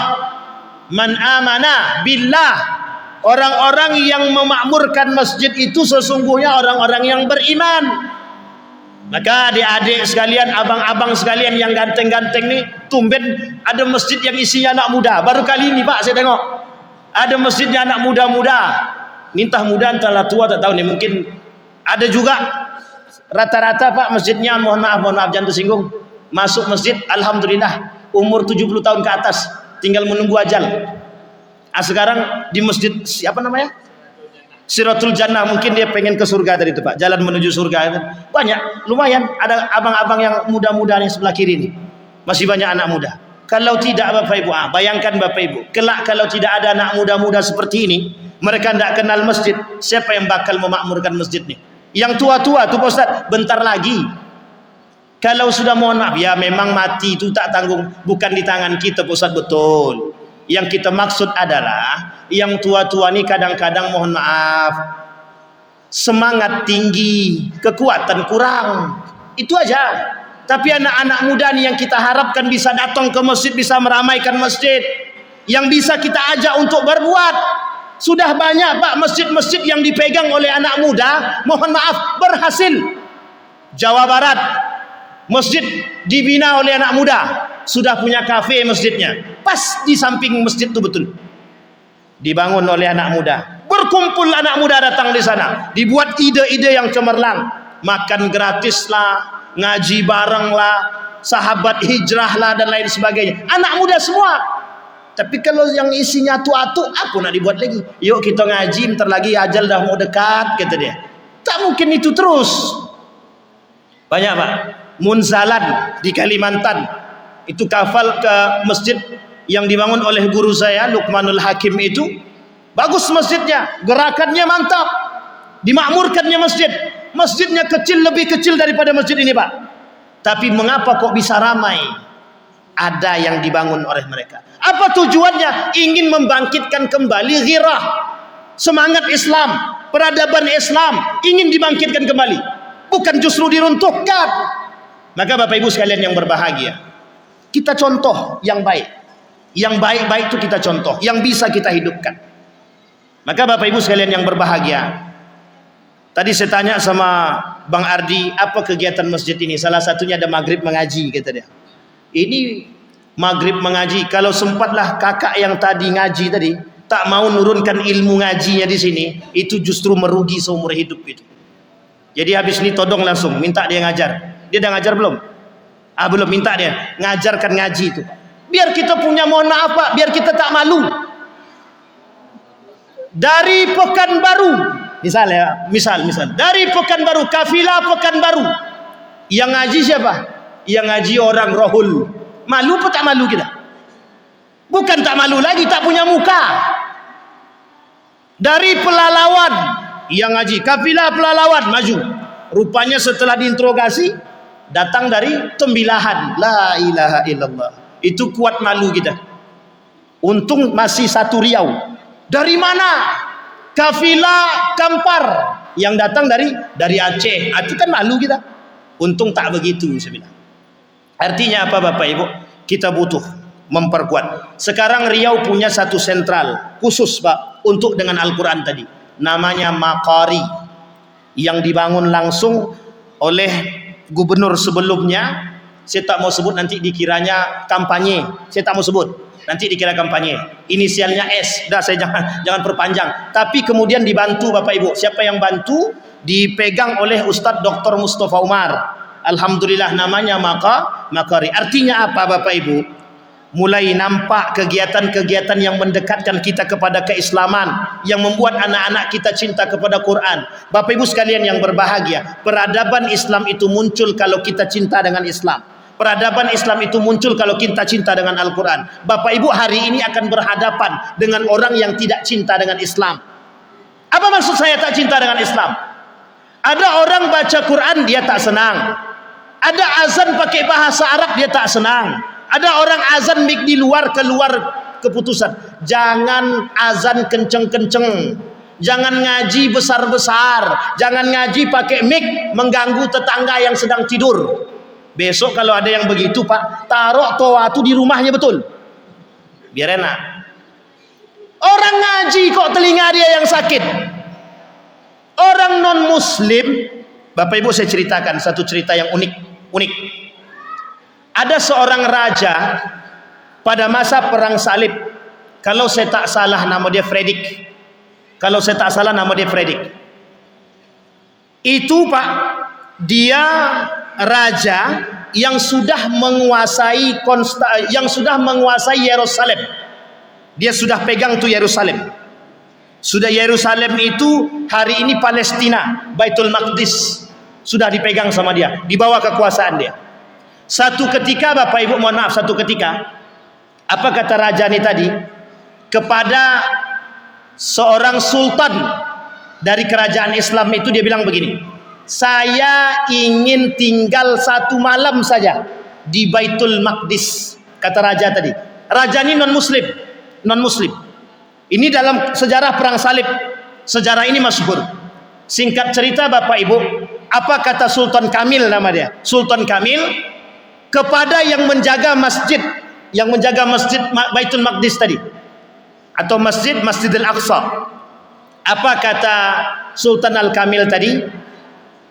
man amana billah. Orang-orang yang memakmurkan masjid itu sesungguhnya orang-orang yang beriman. Maka adik-adik sekalian, abang-abang sekalian yang ganteng-ganteng nih, tumben ada masjid yang isinya anak muda. Baru kali ini Pak saya tengok ada masjidnya anak muda-muda. Entah muda entahlah tua, tak tahu nih, mungkin ada juga. Rata-rata Pak masjidnya, mohon maaf jangan tersinggung, masuk masjid alhamdulillah umur 70 tahun ke atas, tinggal menunggu ajal. Sekarang di masjid siapa namanya? Siratul Jannah, mungkin dia pengen ke surga tadi itu Pak, jalan menuju surga. Banyak, lumayan ada abang-abang yang muda-muda yang sebelah kiri ini, masih banyak anak muda. Kalau tidak Bapak Ibu, bayangkan Bapak Ibu, kelak kalau tidak ada anak muda-muda seperti ini, mereka tidak kenal masjid, siapa yang bakal memakmurkan masjid ini? Yang tua-tua tuh Pak Ustaz, bentar lagi. Kalau sudah, mohon maaf, ya memang mati itu tak tanggung, bukan di tangan kita Pak Ustaz, betul. Yang kita maksud adalah yang tua-tua ni kadang-kadang mohon maaf semangat tinggi, kekuatan kurang. Itu aja. Tapi anak-anak muda ni yang kita harapkan bisa datang ke masjid, bisa meramaikan masjid, yang bisa kita ajak untuk berbuat. Sudah banyak Pak masjid-masjid yang dipegang oleh anak muda, mohon maaf berhasil. Jawa Barat, masjid dibina oleh anak muda, sudah punya kafe masjidnya, pas di samping masjid itu betul, dibangun oleh anak muda. Berkumpul anak muda datang di sana, dibuat ide-ide yang cemerlang, makan gratis lah, ngaji bareng lah, sahabat hijrah lah dan lain sebagainya. Anak muda semua. Tapi kalau yang isinya atu-atu, apa nak dibuat lagi? Yuk kita ngaji, bentar lagi ajal dah mau dekat, kata dia. Tak mungkin itu terus. Banyak Pak. Munzalan di Kalimantan, itu kafal ke masjid yang dibangun oleh guru saya Luqmanul Hakim. Itu bagus masjidnya, gerakannya mantap, dimakmurkannya masjid. Masjidnya kecil, lebih kecil daripada masjid ini Pak. Tapi mengapa kok bisa ramai? Ada yang dibangun oleh mereka. Apa tujuannya? Ingin membangkitkan kembali ghirah, semangat Islam, peradaban Islam, ingin dibangkitkan kembali, bukan justru diruntuhkan. Maka Bapak Ibu sekalian yang berbahagia, kita contoh yang baik. Yang baik-baik itu kita contoh, yang bisa kita hidupkan. Maka Bapak Ibu sekalian yang berbahagia, tadi saya tanya sama Bang Ardi, apa kegiatan masjid ini? Salah satunya ada maghrib mengaji, kata dia. Ini maghrib mengaji, kalau sempatlah kakak yang tadi ngaji tadi, tak mau nurunkan ilmu ngajinya di sini, itu justru merugi seumur hidup itu. Jadi habis ini todong langsung, minta dia ngajar. Dia dah ngajar belum? Belum, minta dia ngajarkan ngaji itu. Biar kita punya, mohon maaf Pak, biar kita tak malu. Dari Pekanbaru, misal dari Pekanbaru, kafilah Pekanbaru, yang ngaji siapa? Yang ngaji orang Rohul. Malu apa tak malu kita? Bukan tak malu lagi, tak punya muka. Dari Pelalawan, yang ngaji kafilah Pelalawan maju. Rupanya setelah diinterogasi datang dari Tembilahan. La ilaha illallah. Itu kuat malu kita. Untung masih satu Riau. Dari mana? Kafilah Kampar yang datang dari Aceh. Itu kan malu kita. Untung tak begitu saya bilang. Artinya apa Bapak Ibu? Kita butuh memperkuat. Sekarang Riau punya satu sentral khusus Pak untuk dengan Al-Quran tadi. Namanya Maqari, yang dibangun langsung oleh gubernur sebelumnya. Saya tak mau sebut, nanti dikiranya kampanye. Saya tak mau sebut, nanti dikira kampanye. Inisialnya S. Dah, saya jangan perpanjang. Tapi kemudian dibantu Bapak Ibu. Siapa yang bantu? Dipegang oleh Ustadz Dr. Mustafa Umar. Alhamdulillah, namanya Maqari. Artinya apa Bapak Ibu? Mulai nampak kegiatan-kegiatan yang mendekatkan kita kepada keislaman, yang membuat anak-anak kita cinta kepada Quran. Bapak Ibu sekalian yang berbahagia, peradaban Islam itu muncul kalau kita cinta dengan Islam. Peradaban Islam itu muncul kalau kita cinta dengan Al-Quran. Bapak Ibu hari ini akan berhadapan dengan orang yang tidak cinta dengan Islam. Apa maksud saya tak cinta dengan Islam? Ada orang baca Quran dia tak senang. Ada azan pakai bahasa Arab dia tak senang. Ada orang azan mik di luar, keluar keputusan. Jangan azan kenceng-kenceng. Jangan ngaji besar-besar. Jangan ngaji pakai mik mengganggu tetangga yang sedang tidur. Besok kalau ada yang begitu Pak, taruh toa itu di rumahnya betul, biar enak. Orang ngaji kok telinga dia yang sakit. Orang non muslim, Bapak Ibu saya ceritakan satu cerita yang unik. Ada seorang raja pada masa perang salib. Kalau saya tak salah nama dia Fredrik. Itu Pak, dia raja yang sudah menguasai Yerusalem. Dia sudah pegang tuh Yerusalem. Sudah Yerusalem itu hari ini Palestina, Baitul Maqdis sudah dipegang sama dia, di bawah kekuasaan dia. Satu ketika Bapak Ibu mohon maaf, apa kata raja ini tadi kepada seorang sultan dari kerajaan Islam itu, dia bilang begini, saya ingin tinggal 1 malam saja di Baitul Maqdis. Kata raja tadi, raja ini non muslim, non-muslim. Ini dalam sejarah perang salib. Sejarah ini masyhur. Singkat cerita Bapak Ibu, apa kata Sultan Kamil, nama dia? Sultan Kamil kepada yang menjaga masjid Baitul Maqdis tadi, atau Masjidil Aqsa. Apa kata Sultan Al-Kamil tadi?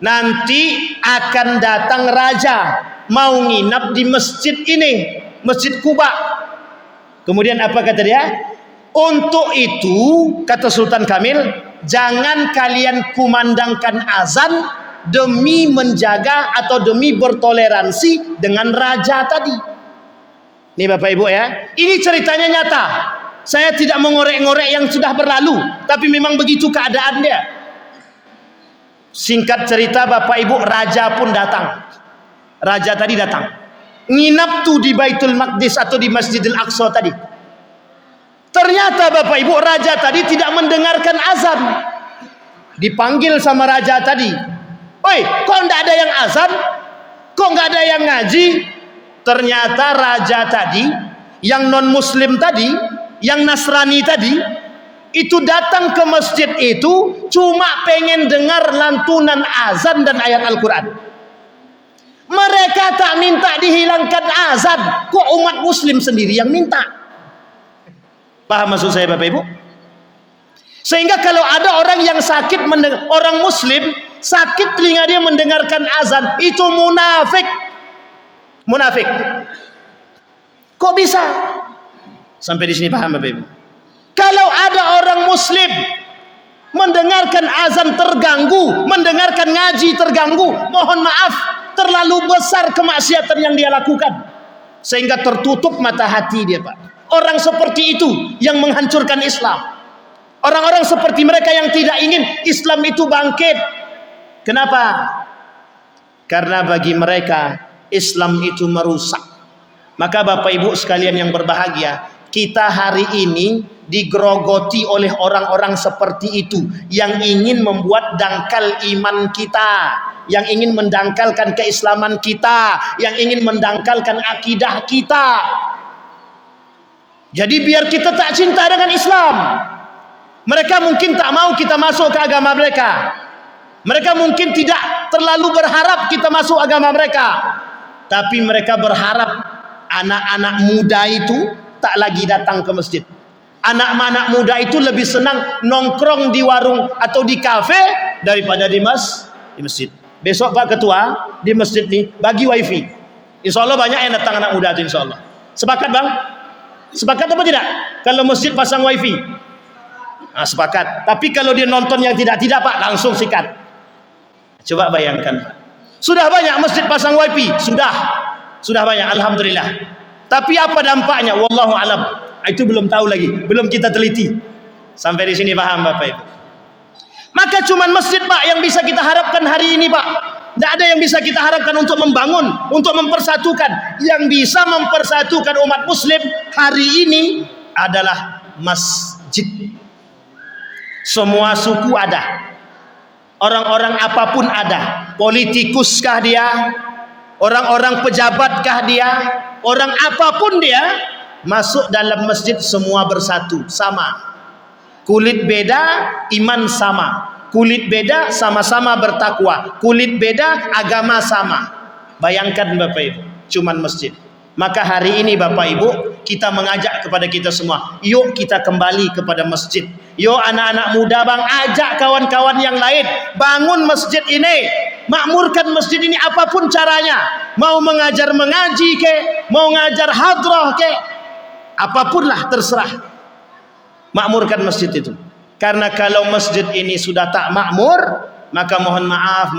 Nanti akan datang raja mau nginap di masjid ini, Masjid Kuba. Kemudian apa kata dia? Untuk itu, kata Sultan Kamil, jangan kalian kumandangkan azan demi menjaga atau demi bertoleransi dengan raja tadi. Ini Bapak Ibu ya, ini ceritanya nyata. Saya tidak mengorek-ngorek yang sudah berlalu, tapi memang begitu keadaan dia. Singkat cerita Bapak Ibu, raja pun datang. Raja tadi datang, nginap tuh di Baitul Maqdis atau di Masjidil Aqsa tadi. Ternyata Bapak Ibu, raja tadi tidak mendengarkan azan. Dipanggil sama raja tadi, "Oi, kok enggak ada yang azan? Kok enggak ada yang ngaji?" Ternyata raja tadi, yang non-muslim tadi, yang Nasrani tadi, itu datang ke masjid itu cuma pengen dengar lantunan azan dan ayat Al-Quran. Mereka tak minta dihilangkan azan, kok umat muslim sendiri yang minta. Paham maksud saya Bapak Ibu? Sehingga kalau ada orang yang sakit, orang muslim sakit telinga dia mendengarkan azan, itu munafik. Munafik. Kok bisa? Sampai di sini paham Bapak Ibu? Kalau ada orang muslim mendengarkan azan terganggu, mendengarkan ngaji terganggu, mohon maaf, terlalu besar kemaksiatan yang dia lakukan sehingga tertutup mata hati dia, Pak. Orang seperti itu yang menghancurkan Islam. Orang-orang seperti mereka yang tidak ingin Islam itu bangkit. Kenapa? Karena bagi mereka Islam itu merusak. Maka Bapak Ibu sekalian yang berbahagia, kita hari ini digerogoti oleh orang-orang seperti itu yang ingin membuat dangkal iman kita, yang ingin mendangkalkan keislaman kita, yang ingin mendangkalkan akidah kita. Jadi biar kita tak cinta dengan Islam. Mereka mungkin tak mau kita masuk ke agama mereka. Mereka mungkin tidak terlalu berharap kita masuk agama mereka. Tapi mereka berharap anak-anak muda itu tak lagi datang ke masjid. Anak-anak muda itu lebih senang nongkrong di warung atau di kafe daripada di masjid. Besok Pak Ketua di masjid nih bagi wifi. Insya Allah banyak yang datang anak muda itu insya Allah. Sepakat Bang? Sepakat apa tidak? Kalau masjid pasang wifi? Nah, sepakat. Tapi kalau dia nonton yang tidak-tidak Pak, langsung sikat. Coba bayangkan. Sudah banyak masjid pasang wifi? Sudah banyak, alhamdulillah. Tapi apa dampaknya? Wallahu alam. Itu belum tahu lagi, belum kita teliti. Sampai di sini paham Bapak Ibu? Maka cuman masjid Pak yang bisa kita harapkan hari ini Pak. Tidak ada yang bisa kita harapkan untuk membangun, untuk mempersatukan. Yang bisa mempersatukan umat muslim hari ini adalah masjid. Semua suku ada, orang-orang apapun ada, politikuskah dia, orang-orang pejabatkah dia, orang apapun dia, masuk dalam masjid semua bersatu, sama. Kulit beda, iman sama. Kulit beda, sama-sama bertakwa. Kulit beda, agama sama. Bayangkan Bapak Ibu, cuman masjid. Maka hari ini Bapak Ibu, kita mengajak kepada kita semua, yuk kita kembali kepada masjid. Yuk anak-anak muda Bang, ajak kawan-kawan yang lain, bangun masjid ini, makmurkan masjid ini apapun caranya. Mau mengajar mengaji ke, mau ngajar hadrah ke, apapun lah terserah. Makmurkan masjid itu. Karena kalau masjid ini sudah tak makmur, maka mohon maaf,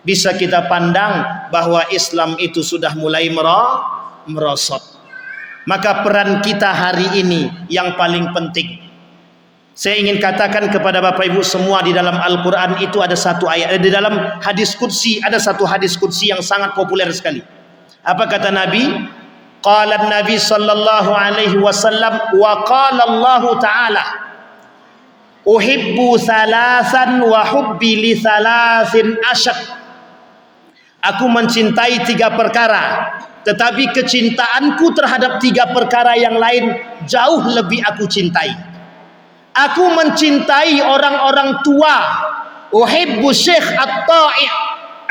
bisa kita pandang bahwa Islam itu sudah mulai merosot. Maka peran kita hari ini yang paling penting. Saya ingin katakan kepada Bapak Ibu semua, di dalam Al-Quran itu ada satu ayat, di dalam hadis qudsi ada satu hadis qudsi yang sangat populer sekali. Apa kata Nabi? Qala Nabi sallallahu alaihi wasallam, wa qala Allah Ta'ala, uhibbu thalathan wa hubbi li thalathin asyad. Aku mencintai 3 perkara tetapi kecintaanku terhadap 3 perkara yang lain jauh lebih aku cintai. Aku mencintai orang-orang tua. Uhibbu syekh at-ta'i'.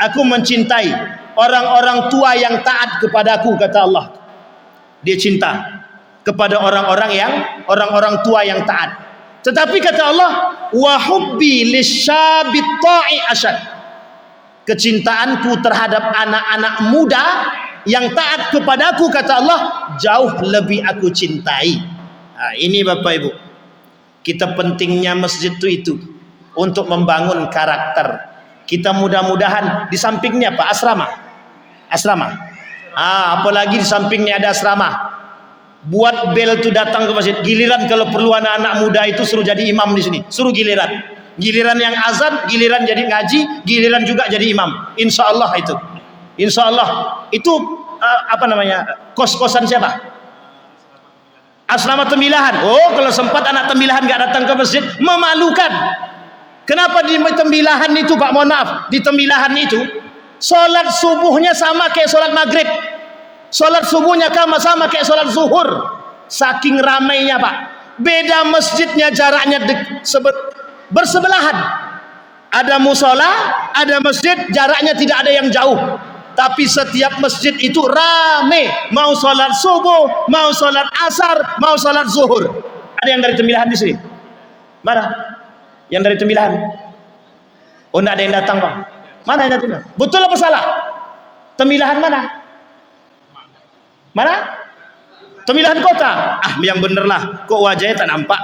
Aku mencintai orang-orang tua yang taat kepadaku, kata Allah. Dia cinta kepada orang-orang tua yang taat. Tetapi kata Allah, wa hubbi lisyabit ta'i asyad. Kecintaanku terhadap anak-anak muda yang taat kepadaku, kata Allah, jauh lebih aku cintai. Nah, ini Bapak Ibu, kita pentingnya masjid itu untuk membangun karakter. Kita mudah-mudahan di sampingnya Pak asrama. Apalagi di sampingnya ada asrama. Buat bel itu datang ke masjid. Giliran kalau perlu anak-anak muda itu suruh jadi imam di sini. Suruh giliran yang azan, giliran jadi ngaji, giliran juga jadi imam. Insya Allah itu. Insya Allah itu kos-kosan siapa? Asrama Tembilahan. Oh, kalau sempat anak Tembilahan nggak datang ke masjid, memalukan. Kenapa di Tembilahan itu Pak? Mohon maaf, di Tembilahan itu sholat subuhnya sama kayak sholat maghrib. Sholat subuhnya sama kayak sholat zuhur. Saking ramainya Pak. Beda masjidnya, jaraknya bersebelahan. Ada musola, ada masjid, jaraknya tidak ada yang jauh. Tapi setiap masjid itu ramai. Mau sholat subuh, mau sholat asar, mau sholat zuhur. Ada yang dari Tembilahan di sini? Mana? Yang dari Tembilahan? Oh, tidak ada yang datang Pak. Mana yang datang? Betul apa salah? Tembilahan mana? Mana? Tembilahan kota. Yang bener lah. Kok wajahnya tak nampak?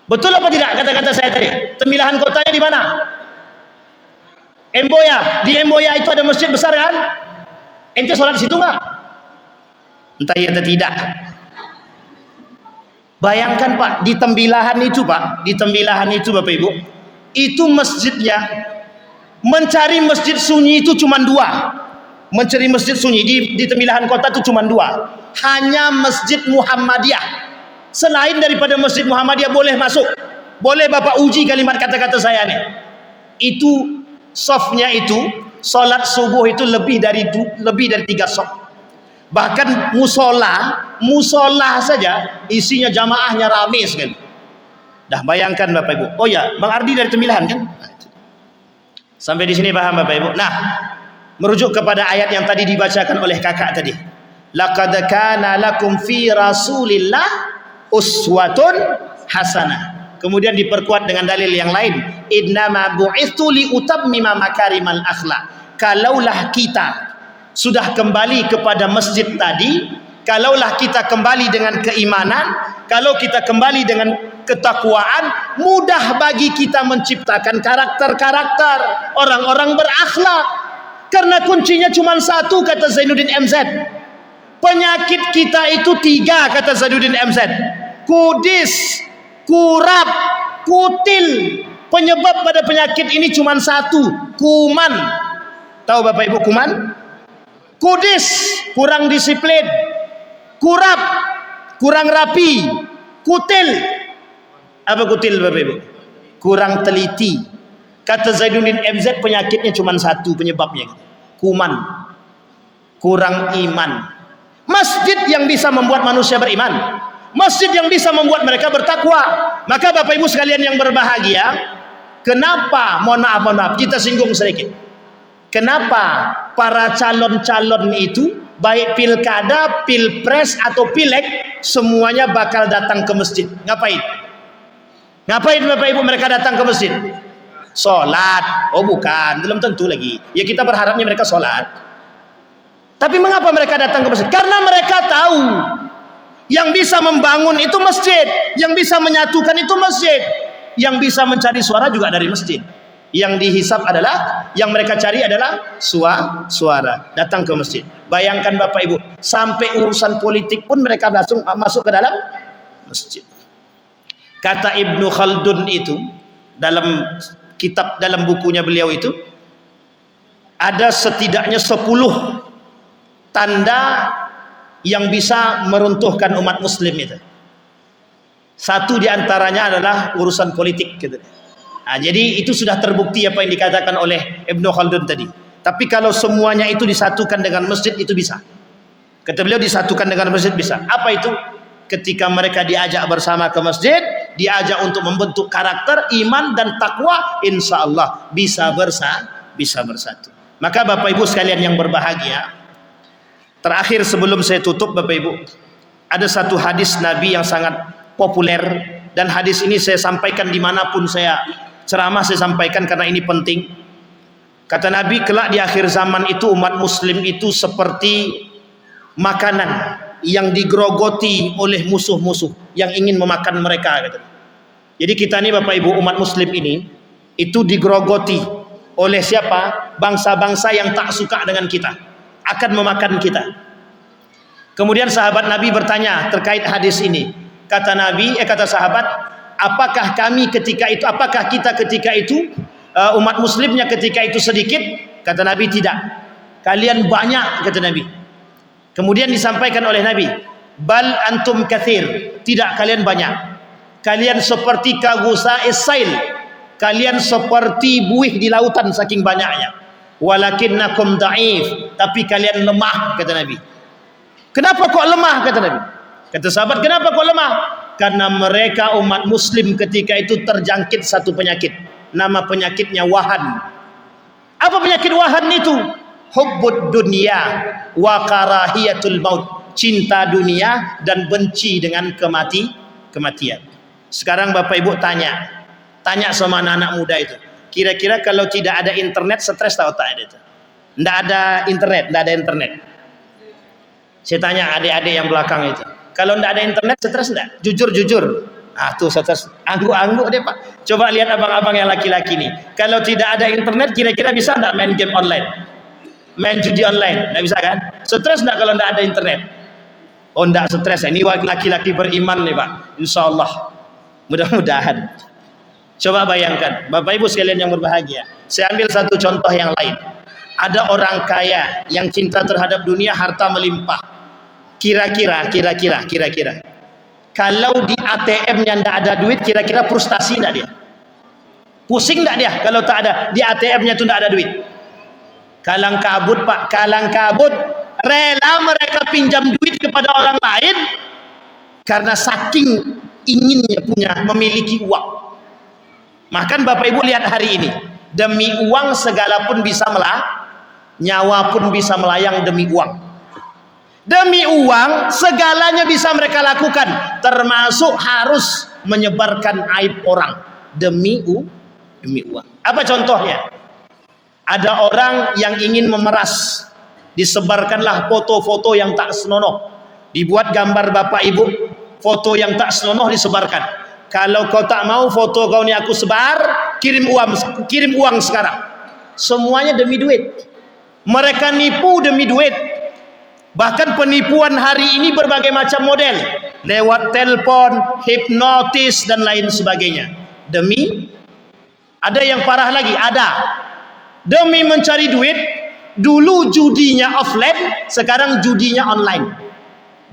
Betul apa tidak kata-kata saya tadi? Tembilahan kotanya di mana? Emboya. Di Emboya itu ada masjid besar kan? Ente sholat di situ nggak? Entah ya atau tidak. Bayangkan Pak, di Tembilahan itu Pak, di Tembilahan itu Bapak Ibu, itu masjidnya, mencari masjid sunyi itu cuma 2. Mencari masjid sunyi di Tembilahan kota itu cuma 2. Hanya Masjid Muhammadiyah. Selain daripada Masjid Muhammadiyah boleh masuk. Boleh Bapak uji kalimat kata-kata saya nih. Itu softnya itu, sholat subuh itu lebih dari 3 soft. Bahkan musola saja isinya jamaahnya ramai sekali. Dah bayangkan Bapak Ibu. Oh ya, Bang Ardi dari Tembilahan kan? Sampai di sini paham Bapak Ibu. Nah, merujuk kepada ayat yang tadi dibacakan oleh kakak tadi. Laqad kana lakum fi Rasulillah uswatun hasanah. Kemudian diperkuat dengan dalil yang lain. Innama bu'itsu li utammima makarimal akhlaq. Kalaulah kita sudah kembali kepada masjid tadi, kalaulah kita kembali dengan keimanan, kalau kita kembali dengan ketakwaan, mudah bagi kita menciptakan karakter-karakter orang-orang berakhlak. Karena kuncinya cuma 1, kata Zainuddin MZ. Penyakit kita itu 3, kata Zainuddin MZ. Kudis, kurap, kutil. Penyebab pada penyakit ini cuma 1, kuman. Tahu Bapak Ibu kuman? Kudis, kurang disiplin. Kurap, kurang rapi. Kutil, apa kutil Bapak Ibu? Kurang teliti. Kata Zainuddin MZ, penyakitnya cuma 1 penyebabnya, kuman, kurang iman. Masjid yang bisa membuat manusia beriman, masjid yang bisa membuat mereka bertakwa. Maka Bapak Ibu sekalian yang berbahagia, kenapa, mohon maaf, kita singgung sedikit. Kenapa para calon-calon itu, baik pilkada, pilpres atau pileg, semuanya bakal datang ke masjid? Ngapain? Ngapain Bapak Ibu mereka datang ke masjid? Sholat. Oh bukan, belum tentu lagi. Ya kita berharapnya mereka sholat. Tapi mengapa mereka datang ke masjid? Karena mereka tahu yang bisa membangun itu masjid, yang bisa menyatukan itu masjid, yang bisa mencari suara juga dari masjid. Yang dihisap adalah, yang mereka cari adalah suara. Datang ke masjid. Bayangkan Bapak Ibu, sampai urusan politik pun mereka langsung masuk ke dalam masjid. Kata Ibnu Khaldun itu dalam kitab, dalam bukunya beliau itu, ada setidaknya 10 tanda yang bisa meruntuhkan umat muslim itu. Satu diantaranya adalah urusan politik gitu. Nah, jadi itu sudah terbukti apa yang dikatakan oleh Ibnu Khaldun tadi. Tapi kalau semuanya itu disatukan dengan masjid, itu bisa. Kata beliau disatukan dengan masjid bisa. Apa itu? Ketika mereka diajak bersama ke masjid, diajak untuk membentuk karakter, iman dan takwa, insya Allah bisa bersatu. Maka Bapak Ibu sekalian yang berbahagia, terakhir sebelum saya tutup Bapak Ibu, ada satu hadis Nabi yang sangat populer, dan hadis ini saya sampaikan dimanapun saya ceramah, saya sampaikan karena ini penting. Kata Nabi, kelak di akhir zaman itu umat muslim itu seperti makanan yang digerogoti oleh musuh-musuh yang ingin memakan mereka. Jadi kita ini Bapak Ibu umat muslim ini itu digerogoti oleh siapa? Bangsa-bangsa yang tak suka dengan kita, akan memakan kita. Kemudian sahabat Nabi bertanya terkait hadis ini. Kata Nabi, kata sahabat, apakah kita ketika itu umat muslimnya ketika itu sedikit? Kata Nabi, tidak. Kalian banyak, kata Nabi. Kemudian disampaikan oleh Nabi, bal antum kathir, tidak, kalian banyak. Kalian seperti kagusa'is sail, kalian seperti buih di lautan saking banyaknya. Walakinnakum da'if, tapi kalian lemah, kata Nabi. Kenapa kok lemah, kata Nabi? Kata sahabat, kenapa kok lemah? Karena mereka umat muslim ketika itu terjangkit satu penyakit. Nama penyakitnya wahan. Apa penyakit wahan itu? Hubbud dunia wa karahiyatul maut, cinta dunia dan benci dengan kematian. Sekarang Bapak Ibu tanya sama anak-anak muda itu, kira-kira kalau tidak ada internet stres tak otak itu? Tidak ada internet. Saya tanya adik-adik yang belakang itu, kalau tidak ada internet stres tidak? Jujur. Tuh stres, angguk deh Pak. Coba lihat abang-abang yang laki-laki nih, kalau tidak ada internet kira-kira bisa tidak main game online? Main judi online, tidak bisa kan? Stres tidak kalau tidak ada internet? Oh, tidak stres. Ini laki-laki beriman nih Pak, insya Allah. Mudah-mudahan. Coba bayangkan, Bapak Ibu sekalian yang berbahagia. Saya ambil satu contoh yang lain. Ada orang kaya yang cinta terhadap dunia, harta melimpah. Kira-kira. Kalau di ATM-nya tidak ada duit, kira-kira frustasi tidak dia? Pusing tidak dia kalau tak ada di ATM-nya itu tidak ada duit? Kalang kabut Pak, kalang kabut. Rela mereka pinjam duit kepada orang lain karena saking inginnya memiliki uang. Makan Bapak Ibu lihat hari ini, demi uang segala pun bisa nyawa pun bisa melayang demi uang. Demi uang segalanya bisa mereka lakukan, termasuk harus menyebarkan aib orang demi uang. Apa contohnya? Ada orang yang ingin memeras, disebarkanlah foto-foto yang tak senonoh, dibuat gambar Bapak Ibu, foto yang tak senonoh disebarkan. Kalau kau tak mau foto kau ni aku sebar, kirim uang sekarang. Semuanya demi duit. Mereka nipu demi duit. Bahkan penipuan hari ini berbagai macam model, lewat telepon, hipnotis dan lain sebagainya. Ada yang parah lagi, demi mencari duit. Dulu judinya offline, sekarang judinya online.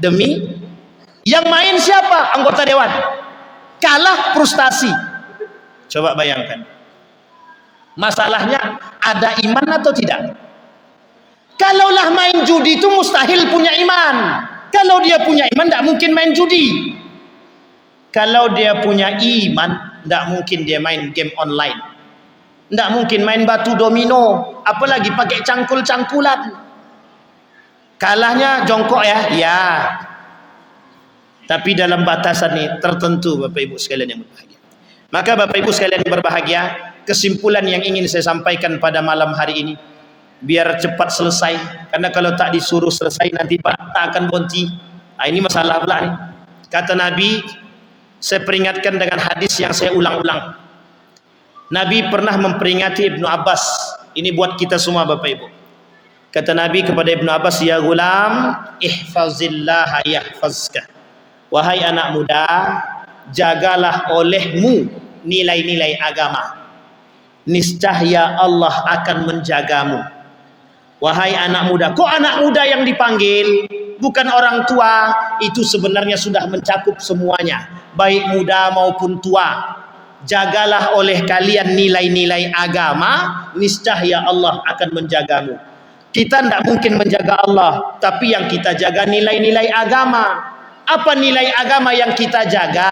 Demi yang main siapa? Anggota dewan. Kalah frustasi. Coba bayangkan. Masalahnya ada iman atau tidak? Kalaulah main judi itu mustahil punya iman. Kalau dia punya iman tidak mungkin main judi. Kalau dia punya iman tidak mungkin dia main game online. Tidak mungkin main batu domino, apalagi pakai cangkul-cangkulan. Kalahnya jongkok ya. Tapi dalam batasan ini tertentu Bapak Ibu sekalian yang berbahagia. Maka Bapak Ibu sekalian yang berbahagia, kesimpulan yang ingin saya sampaikan pada malam hari ini, biar cepat selesai. Karena kalau tak disuruh selesai nanti Pak tak akan berhenti. Ini masalah pula nih. Kata Nabi, saya peringatkan dengan hadis yang saya ulang-ulang. Nabi pernah memperingati Ibnu Abbas. Ini buat kita semua Bapak Ibu. Kata Nabi kepada Ibnu Abbas, ya gulam, ihfazillah yahfazka. Wahai anak muda, jagalah olehmu nilai-nilai agama. Niscaya Allah akan menjagamu. Wahai anak muda, kok anak muda yang dipanggil? Bukan orang tua, itu sebenarnya sudah mencakup semuanya, baik muda maupun tua. Jagalah oleh kalian nilai-nilai agama, niscaya Allah akan menjagamu. Kita tidak mungkin menjaga Allah, tapi yang kita jaga nilai-nilai agama. Apa nilai agama yang kita jaga?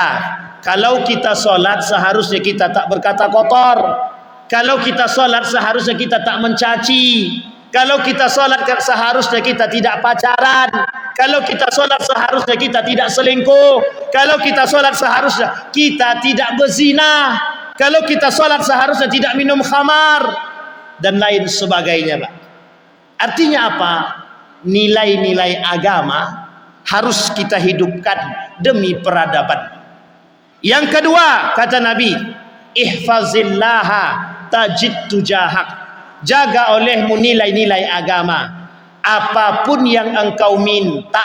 Kalau kita solat seharusnya kita tak berkata kotor. Kalau kita solat seharusnya kita tak mencaci. Kalau kita solat seharusnya kita tidak pacaran. Kalau kita solat seharusnya kita tidak selingkuh. Kalau kita solat seharusnya kita tidak berzina. Kalau kita solat seharusnya tidak minum khamar dan lain sebagainya, Pak. Artinya apa? Nilai-nilai agama harus kita hidupkan demi peradaban. Yang kedua, kata Nabi, ihfazillaha tajid tujahak. Jaga olehmu nilai-nilai agama. Apapun yang engkau minta,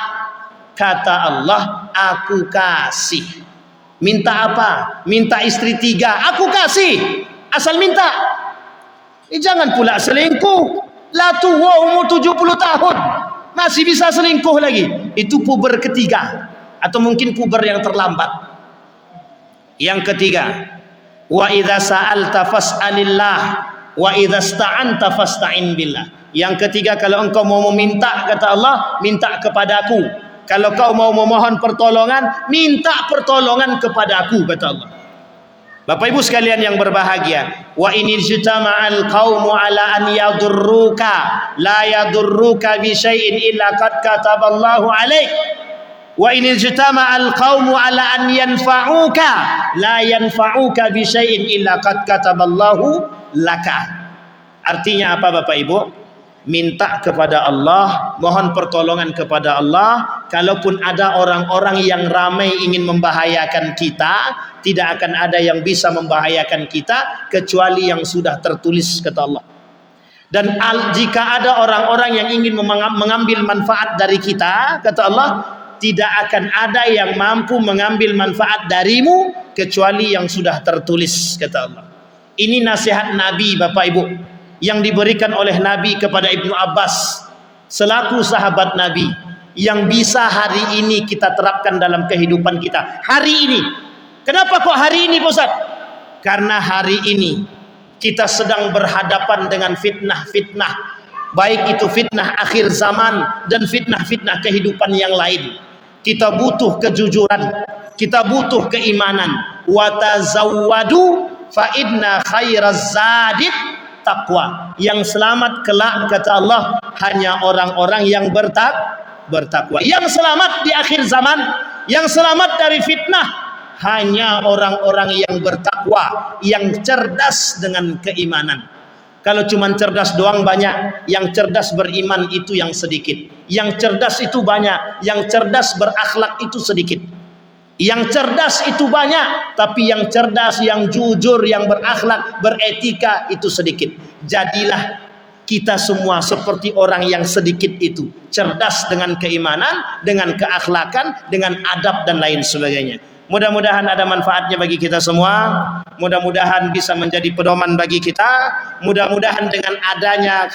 kata Allah, aku kasih. Minta apa? Minta istri 3, aku kasih. Asal minta. Jangan pula selingkuh. La tua umur 70 tahun masih bisa selingkuh lagi. Itu puber ketiga, atau mungkin puber yang terlambat. Yang ketiga, wa idza sa'alta fas'alillah wa idza sta'anta fasta'in billah. Yang ketiga, kalau engkau mau meminta, kata Allah, minta kepadaku. Kalau kau mau memohon pertolongan, minta pertolongan kepadaku, kata Allah. Bapak Ibu sekalian yang berbahagia, wa inil jitama'al qaumu ala an yadurruka la yadurruka bi syai'in illa qad kataballahu alaik. Wa inil jitama'al qaumu ala an yanfa'uka la yanfa'uka bi syai'in illa qad kataballahu laka. Artinya apa, Bapak Ibu? Minta kepada Allah, mohon pertolongan kepada Allah. Kalaupun ada orang-orang yang ramai ingin membahayakan kita, tidak akan ada yang bisa membahayakan kita kecuali yang sudah tertulis, kata Allah. Dan jika ada orang-orang yang ingin mengambil manfaat dari kita, kata Allah, tidak akan ada yang mampu mengambil manfaat darimu kecuali yang sudah tertulis, kata Allah. Ini nasihat Nabi, Bapak Ibu, yang diberikan oleh Nabi kepada Ibnu Abbas selaku sahabat Nabi, yang bisa hari ini kita terapkan dalam kehidupan kita. Hari ini. Kenapa kok hari ini, Pak Ustaz? Karena hari ini kita sedang berhadapan dengan fitnah-fitnah, baik itu fitnah akhir zaman dan fitnah-fitnah kehidupan yang lain. Kita butuh kejujuran, kita butuh keimanan. Wa tazawwadu fa inna khairaz zadid taqwa. Yang selamat kelak, kata Allah, hanya orang-orang yang bertakwa. Yang selamat di akhir zaman, yang selamat dari fitnah, hanya orang-orang yang bertakwa, yang cerdas dengan keimanan. Kalau cuma cerdas doang banyak, yang cerdas beriman itu yang sedikit. Yang cerdas itu banyak, yang cerdas berakhlak itu sedikit. Yang cerdas itu banyak, tapi yang cerdas, yang jujur, yang berakhlak, beretika itu sedikit. Jadilah kita semua seperti orang yang sedikit itu, cerdas dengan keimanan, dengan keakhlakan, dengan adab dan lain sebagainya. Mudah-mudahan ada manfaatnya bagi kita semua. Mudah-mudahan bisa menjadi pedoman bagi kita. Mudah-mudahan dengan adanya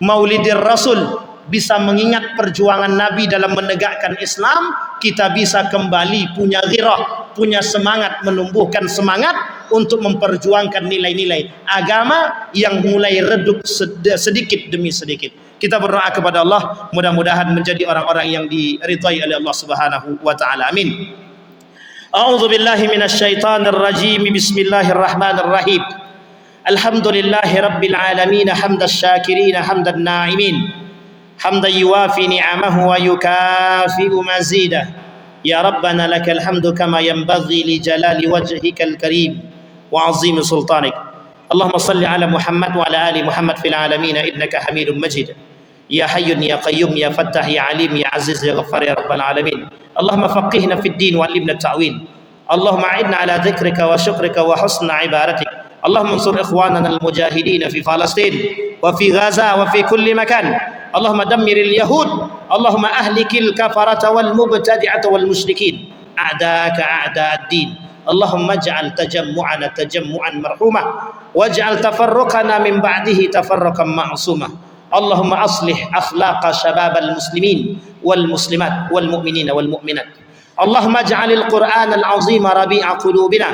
Maulidir Rasul bisa mengingat perjuangan Nabi dalam menegakkan Islam, kita bisa kembali punya ghirah, punya semangat, menumbuhkan semangat untuk memperjuangkan nilai-nilai agama yang mulai redup sedikit demi sedikit. Kita berdoa kepada Allah, mudah-mudahan menjadi orang-orang yang diridhai oleh Allah Subhanahu wa taala. Amin. A'udzu billahi minasyaitonir rajim. Bismillahirrahmanirrahim. Alhamdulillahi rabbil alamin, hamdasy syakirin, hamdan na'imin. حمدا يوافي نعمه ويكافئ مزيده يا ربنا لك الحمد كما ينبغي لجلال وجهك الكريم وعظيم سلطانك اللهم صل على محمد وعلى آل محمد في العالمين إنك حميد مجيد يا حي يا قيوم يا فتاح يا عليم يا عزيز يا غفار يا رب العالمين اللهم فقهنا في الدين وعلمنا التأويل اللهم أعنا على ذكرك وشكرك وحسن عبادتك اللهم انصر إخواننا المجاهدين في فلسطين وفي غزة وفي كل مكان اللهم دمر اليهود اللهم أهلك الكفرة والمبتدعة والمشركين أعداءك أعداء الدين اللهم اجعل تجمعنا تجمعا مرحوما واجعل تفرقنا من بعده تفرقا معصوما اللهم أصلح أخلاق شباب المسلمين والمسلمات والمؤمنين والمؤمنات اللهم اجعل القرآن العظيم ربيع قلوبنا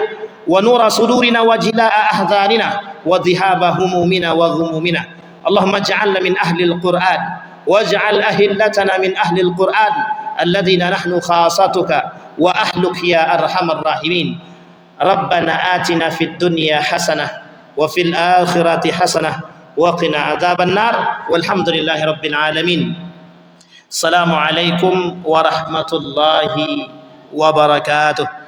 ونور صدورنا وجلاء أحزاننا وذهاب همومنا وغمومنا Allahumma ij'alna min ahli al-Qur'an waj'al ahillatana min ahli al-Qur'an alladhina nahnu khasatuka wa ahluk ya arhamar rahimin. Rabbana atina fid dunya hasanah wa fil akhirati hasanah wa qina adzaban nar walhamdulillahi rabbil alamin. Assalamualaikum warahmatullahi wabarakatuh.